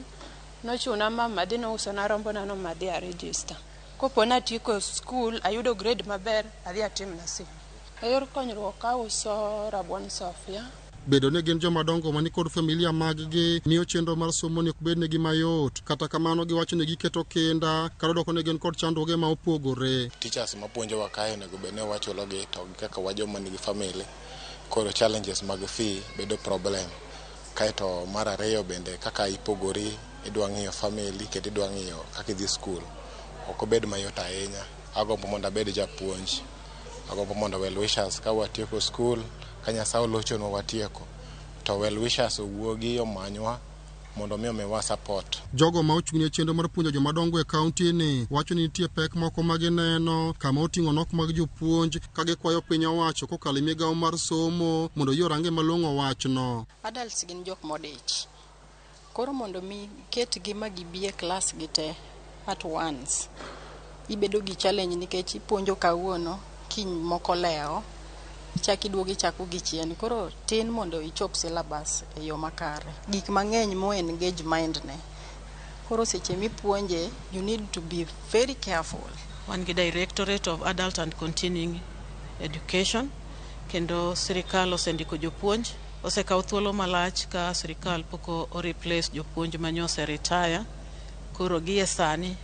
nochuna mama dhi no uso na rombo na no madhi a register. Kopo na tieko school ayudo grade maber adhi atim nursing. Ayor konyruok ka uso rabuon Sofia. Bedo ne gin jomadongo mani kod familia maggi miyo chenro mar somo ni ok bednegi mayot. Kata kamano giwacho ni giketo kenda karodoko ne gin kod chandruoge ma opogore. Teachers mapuonjowa kae onego bed ni wachulogi to kaka wajoma nigi family koro challenges mag fee bedo problem. Kaeto mar ariyo bende kaka ipogori idwa ng'iyo family kendo idwa ng'iyo kaka idhi school ok obed mayot ahinya. Agombo mondo abed japuonj, agombo mondo well wishers ka watieko school ka Nyasaye olochonwa watieko to well wishers owuogi omanywa mondo mi omiwa support. Jogo ma ochung'ne chenro mar puonjo joma dongo e kaunti ni wacho ni nitie pek moko ma gineno kama oting'o nok mag jopuonj ka gikwayo piny owacho kokalo migawo mar somo mondo yorange malong'o wachno. Adults gin jok modich. Koro mondo mi ketgi ma gibie klas gite at once. Ibedo gi challenge nikech ipuonjo kawuono kiny moko leo chaki duogi chako gi chien. Koro tin mondo ichop syllabus e yo makare. Gik mang'eny mo engage mind ne. Koro seche mipuonje you need to be very careful. Wan gi Directorate of Adult and Continuing Education kendo sirikal osendiko jopuonj osekawo thuolo malach ka sirikal poko o replace jopuonj manyose retire. Koro gi sani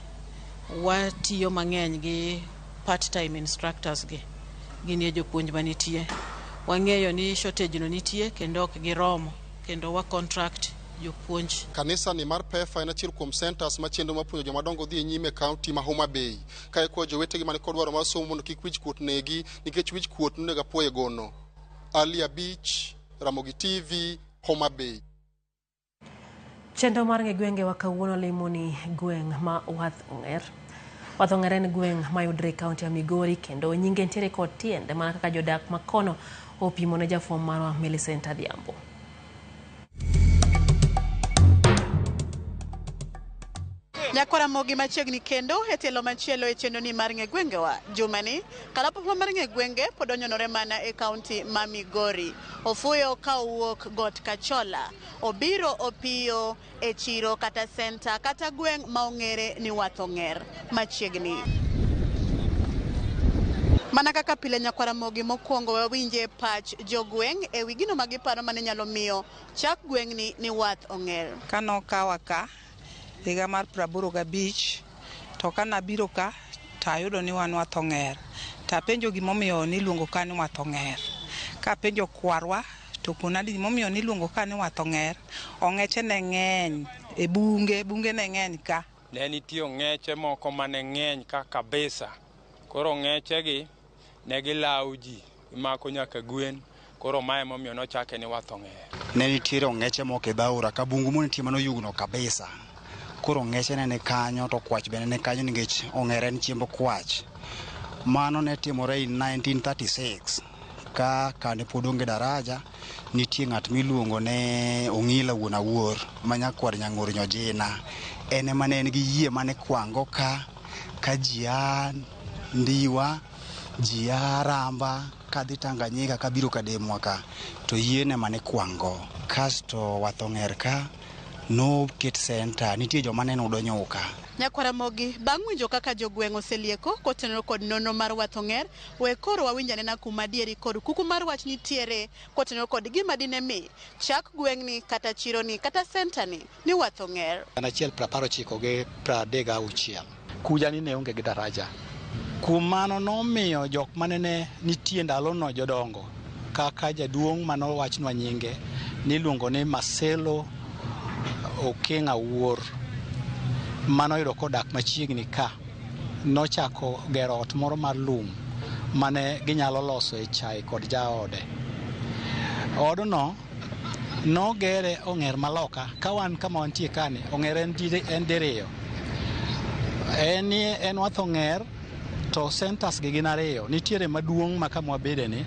watiyo mang'eny gi part-time instructors gi ginie jopuonj manitie. Wang'eyo ni shortage no nitie kendo ok giromo kendo wa contract jopuonj. Kanisa ni mar PEFA en achiel kuom centers ma chenro mapuonjo joma dongo dhi nyime kaunti ma Homa Bay. Kae kwa jowetegi mani kod dwaro mar somo mondo kik wich kuot negi nikech wich kuot nega puoye gono. Alia Beach, Ramogi TV, Homa Bay. Chenro mar gwenge wa kawuono limo ni gweng' ma Wath-Ong'er. Wath-Ong'er en gweng' mayudre e kaunti ya Migori kendo nyinge ntiere kod tiende mana kaka jodak makono opimo ne jafwambo marwa Millicent Adhiambo. Nyakwara mogi machiegni kendo e telo machielo e chenro ni mar ng'e gwenge wa jumani kalapapla mar ng'e gwenge pod onyonore mana e kaunti ma Migori. Ofuyo ka owuok got Kachola obiro opiyo e chiro kata center kata gweng' ma ong'ere ni Wath-Ong'er machiegni. Mana kaka pile nyakwara mogi mokwongo wawinje pach jogweng' e wi gino magiparo mane nyalo miyo chak gweng' ni Wath-Ong'er. Kano kawa ka higa mar 85 to kana biro ka tayudo ni wan Wath-Ong'er. Tapenjo gimomiyo ni luongo ka ni Wath-Ong'er. Ka penjo kwarwa to kunadi gimomiyo ni luongo ka ni Wath-Ong'er. Ong'eche ne ng'eny e bunge ne ng'eny ka. Ne nitie ong'eche moko mane ng'eny ka kabisa. Koro ong'eche gi ne gilawo ji imako nyaka gwen. Koro mae momiyo nochake ni Wath-Ong'er. Ne nitiere ong'eche moko e Dhaura ka bungu mo nitie mano yugno kabisa. Koro ong'eche ne kanyo to kwach bende ne kanyo nikech ong'ere en chiemb kwach. Mano ne timore in 1936 ka kane pod onge daraja nitie ng'at miluongo ne Ong'ila wuon Awuor ma nyakwar Nyang'or Nyojina. En mane en gi yie mane kwango ka ji a Ndiwa, ji a Ramba kadhi Tanganyika kabiro kademwa ka to yiene mane kwango. Kasto Wath-Ong'er ka no ket center nitie joma ne nudo nyuka. Nyakwara mogi bang' winjo kaka jogweng' oselieko kotenore kod nono mar Wath-Ong'er we koro wawinjane na kuma dieri kod kuku mar wach nitiere kotenore kod gima dine mi chak gweng'ni kata chironi kata center ni Wath-Ong'er. An achiel 19 gi 36 kuja ni ne onge gi daraja. Kuom mano nomiyo jok mane ne nitie ndalono jodongo kaka jaduong' mano wachnwa nyinge niluongo ni Marcelo Okeng Awuor mano yudo kodak machiegni ka nochako gero ot moro mar lum mane ginyalo loso e chai kod jaode. Odno nogere Ong'er maloka ka wan kama wantie kane Ong'er en diriyo. En Wath-Ong'er to centers gi gin ariyo nitiere maduong' ma kama wabede ni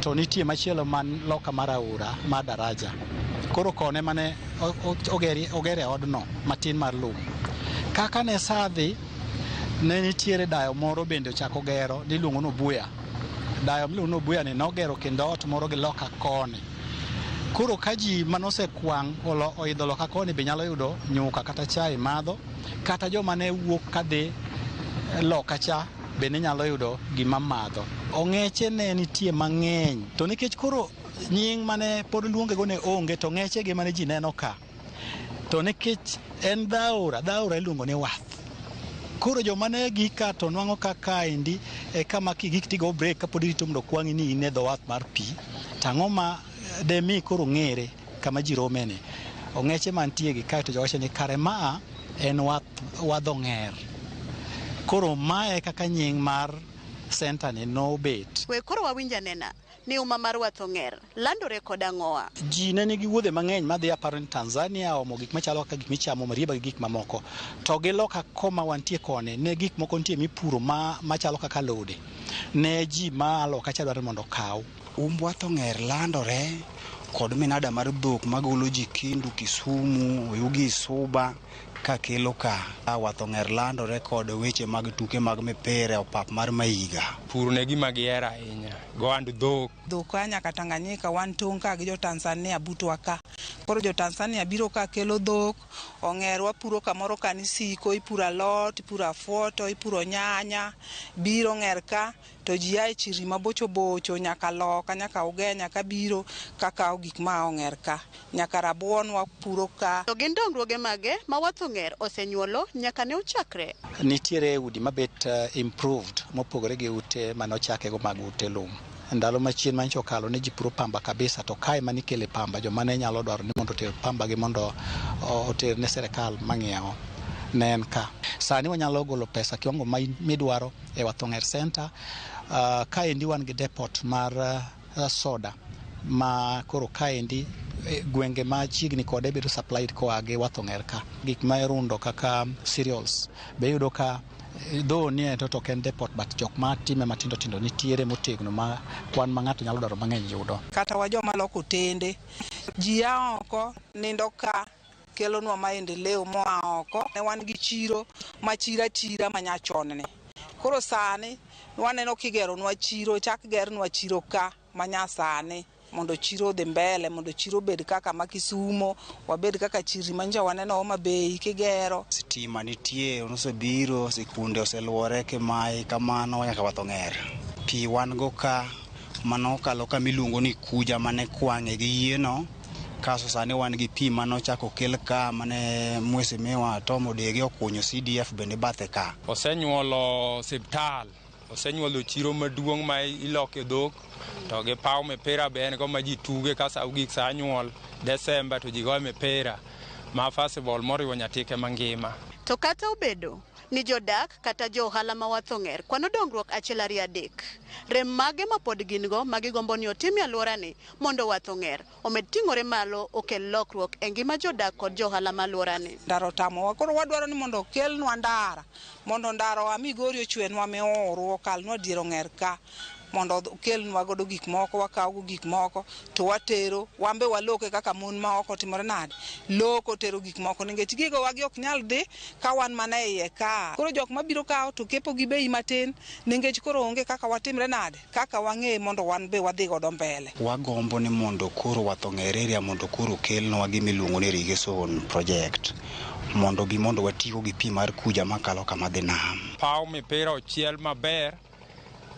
to nitie machielo man loka mar Aora mar daraja. Koro kone mane ogere odno matin mar lum. Kaka ne sadhi ne nitiere dayo moro bende ochako gero niluongo no Buya. Dayo miluongo no Buya ni nogero kendo ot moro gi loka koni. Koro ka ji manose kwang' oidho loka koni be nyalo yudo nyuka kata chai madho kata joma ne wuok kadhi loka cha bende nyalo yudo gima madho. Ong'eche ne nitie mang'eny to nikech koro nying mane pod luonge go ne onge to ng'eche gi mane ji neno ka to nikech en Dhaura iluongo ni Wath. Koro joma ne gika to nwang'o ka kaendi e kama kigik tigo break kapod irito mondo kwang'i ni in e dho wath mar pi tang'o ma demi koro ng'ere kama ji romene. Ong'eche mantie gi kae to jowacho ni kare maa en Wath-Ong'er. Koro mae kaka nying mar center ni no bet. We koro wawinja nena ni uma mar Wathong'er landore kod ang'owa. Ji ne nigi wuodhe mang'eny madhi aparo ni Tanzania omo gik machalo kaka gik michamo marieba gi gik mamoko. To gi loka koma wantie kone ne gik moko nitie mipuro machalo kaka alode. Ne ji ma loka cha dwaro mondo kaw. Wathong'er landore kod minada mar dhok magolo ji Kindu, Kisumu, Oyugi, Suba ka kelo ka. Wathong'er landore kod weche mag tuke mag mipira e pap mar Maiga. Pur ne gima gihero ahinya. Goand dhok. Dhok ka nyaka Tanganyika wan tong' ka gi jo Tanzania butwa ka. Koro jo Tanzania biro ka kelo dhok, Ong'er wapuro kamoro kanisiko, ipuro alot, ipuro afuoto, ipuro nyanya, biro Ong'er ka to ji ae chiri mabocho bocho nyaka Loka, nyaka Ugenya ka biro kakao gik ma Ong'er ka. Nyaka rabuon wapuro ka. To gin dongruoge mage ma Wathong'er osenyuolo nyaka ne ochakre. Nitiere udi mabet improved mopogore gi ute manochake go mag ute lum. Ndalo machien mancho kalo ne ji puro pamba kabisa to kae manikele pamba jo mane nyalo dwaro ni mondo oter pamba gi mondo oter ne serikal mang'iewo ne en ka. Sani wanyalo golo pesa kiwango midwaro e Wathong'er Center. Kaendi wan gi depot mar soda ma koro kaendi gwenge ma chiegni kode bedo supplied koa gi Wathong'er ka. Gik ma irundo kaka cereals be yudo ka though nie to ken depot but jok ma time matindo tindo nitiere motegno ma kwan ma ng'ato nyalo dwaro mang'eny yudo. Kata wa joma loko tende ji ya oko nindo ka kelo nwa maendeleo moa oko. Ne wan gi chiro ma chira manyachon ne. Koro sani waneno kigero nwa chiro chak ger nwa chiro ka manyasani mondo chiro dhi mbele, mondo chiro bed kaka ma Kisumo, wabed kaka chiri manja waneno Homa Bay kigero. Stima nitie, osebiro, sikunde oseluore kimae kamano nyaka Wathong'er. Pi wan go ka mano kalo ka miluongo ni Kuja mane kwang'e gi yieno. Kaso sani wan gi pi mano chako kel ka mane mwese mewa Tom Odege okunyo CDF bende bathe ka. Osenyuolo siptal, osenyuolo chiro maduong' ma iloke dhok. To gi paw mipira be en go ma ji tuge ka sa ugik sa nyuol Desemba to ji go mipira ma festival moriwo nyatike mangima. To kata obedo ni jodak kata jo ohala ma Wathong'er kwano dongruok achiel ariyo adek. Rem mage ma pod gin go magigombo ni otim e alworani mondo Wathong'er omed ting'ore malo okel lokruok e ngima jodak kod jo ohala ma alworani. Ndaro tamowa koro wadwaro ni mondo okelnwa ndara mondo ndaro wa Migori ochwenwa mioro okalnwa dier Ong'er ka mondo okelnwa godo gik moko wakaw gik moko to watero wambe waloke kaka mon ma oko timore nade loko tero gik moko nikech gigo wagi ok nyal dhi ka wan mana iye ka. Koro jok mabiro kawo to kepo gi bei matin nikech koro onge kaka watimre nade kaka wang'e mondo wan be wadhi godo mbele. Wagombo ni mondo koro Wathong'er area mondo koro kelnwa gimiluongo ni irrigation project mondo watigo gi pi mar Kuja makalo kama dhi nam. Paw mipira ochiel maber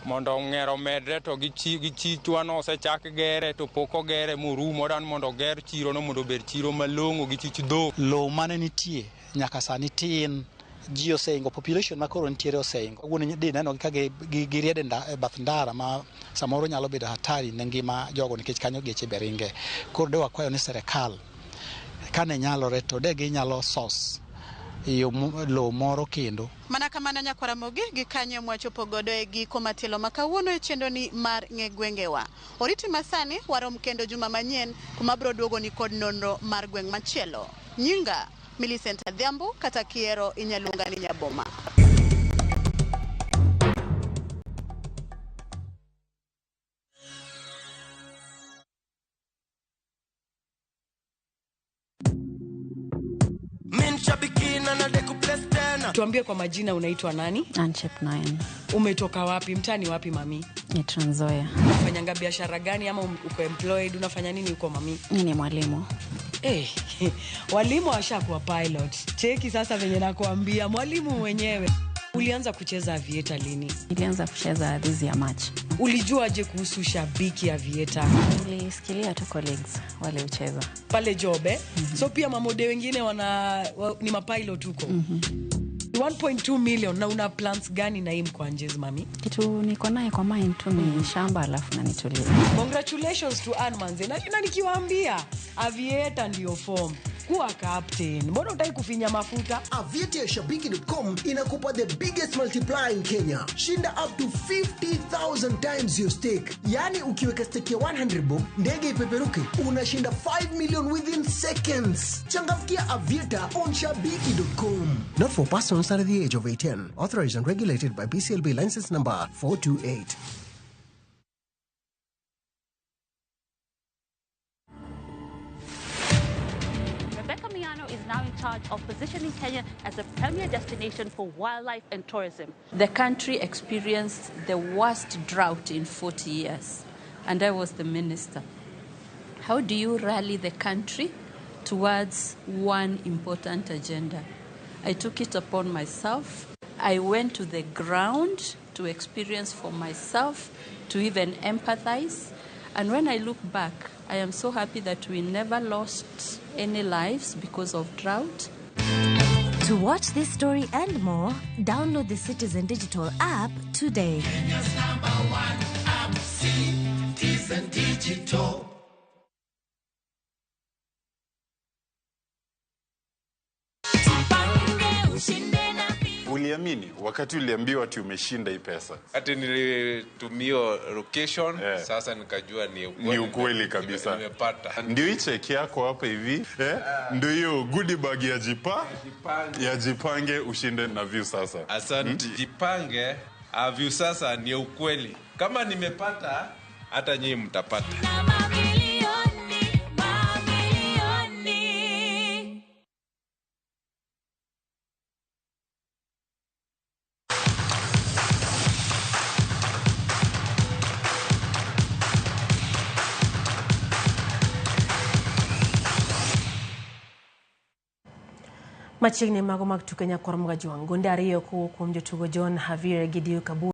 mondo Ong'er omedre to gi chitwa no osechak gere to pok ogere morumo dan mondo ger chiro no mondo ber chiro malong'o gi chich dhok. Low mane nitie nyaka sani tin ji oseingo population makoro nitiere oseingo. Wuon di neno ka giriede bath ndara ma samoro nyalo bedo hatari ne ngima jogo nikech kanyo geche beringe. Koro de wakwayo ni serikal kane nyalore to de ginyalo sos yo lo moro kendo. Mana kamano nyakwara mogi gi kanye mwachopo godo e giko matielo makawuono e chendo ni mar ng'e gwengewa. Oriti masani warom kendo juma manyien kuma bro duogo ni kod nonro mar gweng' machielo. Nyinga Millicent Adhiambo kata kiero inyalunga ni Nyaboma. Tuambie kwa majina unaitwa nani? Anchep Nayan. Umetoka wapi? Mtani wapi mami? Ni Trans Nzoia. Unafanyanga biashara gani ama uko employed? Unafanya nini uko mami? Ni mwalimu. Walimu washakuwa pilot. Cheki sasa venye nakuambia mwalimu mwenyewe. Ulianza kucheza aviator lini? Nilianza kucheza this year March. Ulijuaje kuhusu shabiki aviator? Nilisikilia tu colleagues wale ucheza. Pale Jobe. So pia mamode wengine ni mapilot huko. 1.2 million na una plans gani na hii Mkwanjezi mami? Kitu niko naye kwa mind tu ni shamba alafu na nitulie. Congratulations to Anmanze. Na nikiwaambia aviator ndio form. kuwa captain. Mbona utaki kufinya mafuta? Aviator ya Shabiki.com inakupa the biggest multiplier in Kenya. Shinda up to 50,000 times your stake. Yani ukiweka stake ya 100 bob, ndege ipeperuke, unashinda 5 million within seconds. Changamkia Aviator on Shabiki.com. Not for persons under the age of 18. Authorized and regulated by BCLB license number 428. Is now in charge of positioning Kenya as a premier destination for wildlife and tourism. The country experienced the worst drought in 40 years, and I was the minister. How do you rally the country towards one important agenda? I took it upon myself. I went to the ground to experience for myself, to even empathize. And when I look back, I am so happy that we never lost any lives because of drought. To watch this story and more, download the Citizen Digital app today. Kenya's #1 app, Citizen Digital. Uliamini wakati uliambiwa ati umeshinda hii pesa? Ati nilitumio location, sasa nikajua ni ukweli kabisa. Nimepata. Ndio hii check yako hapa hivi, ndio hiyo goodie bag ya Jipange ushinde na View sasa. Asante. Jipange, View sasa ni ukweli. Kama nimepata, hata nyinyi mtapata. Machiegni mago mag tuke nyakwar mga jwang gonde ariyo kuom jotugo John Javier Gideon Kabu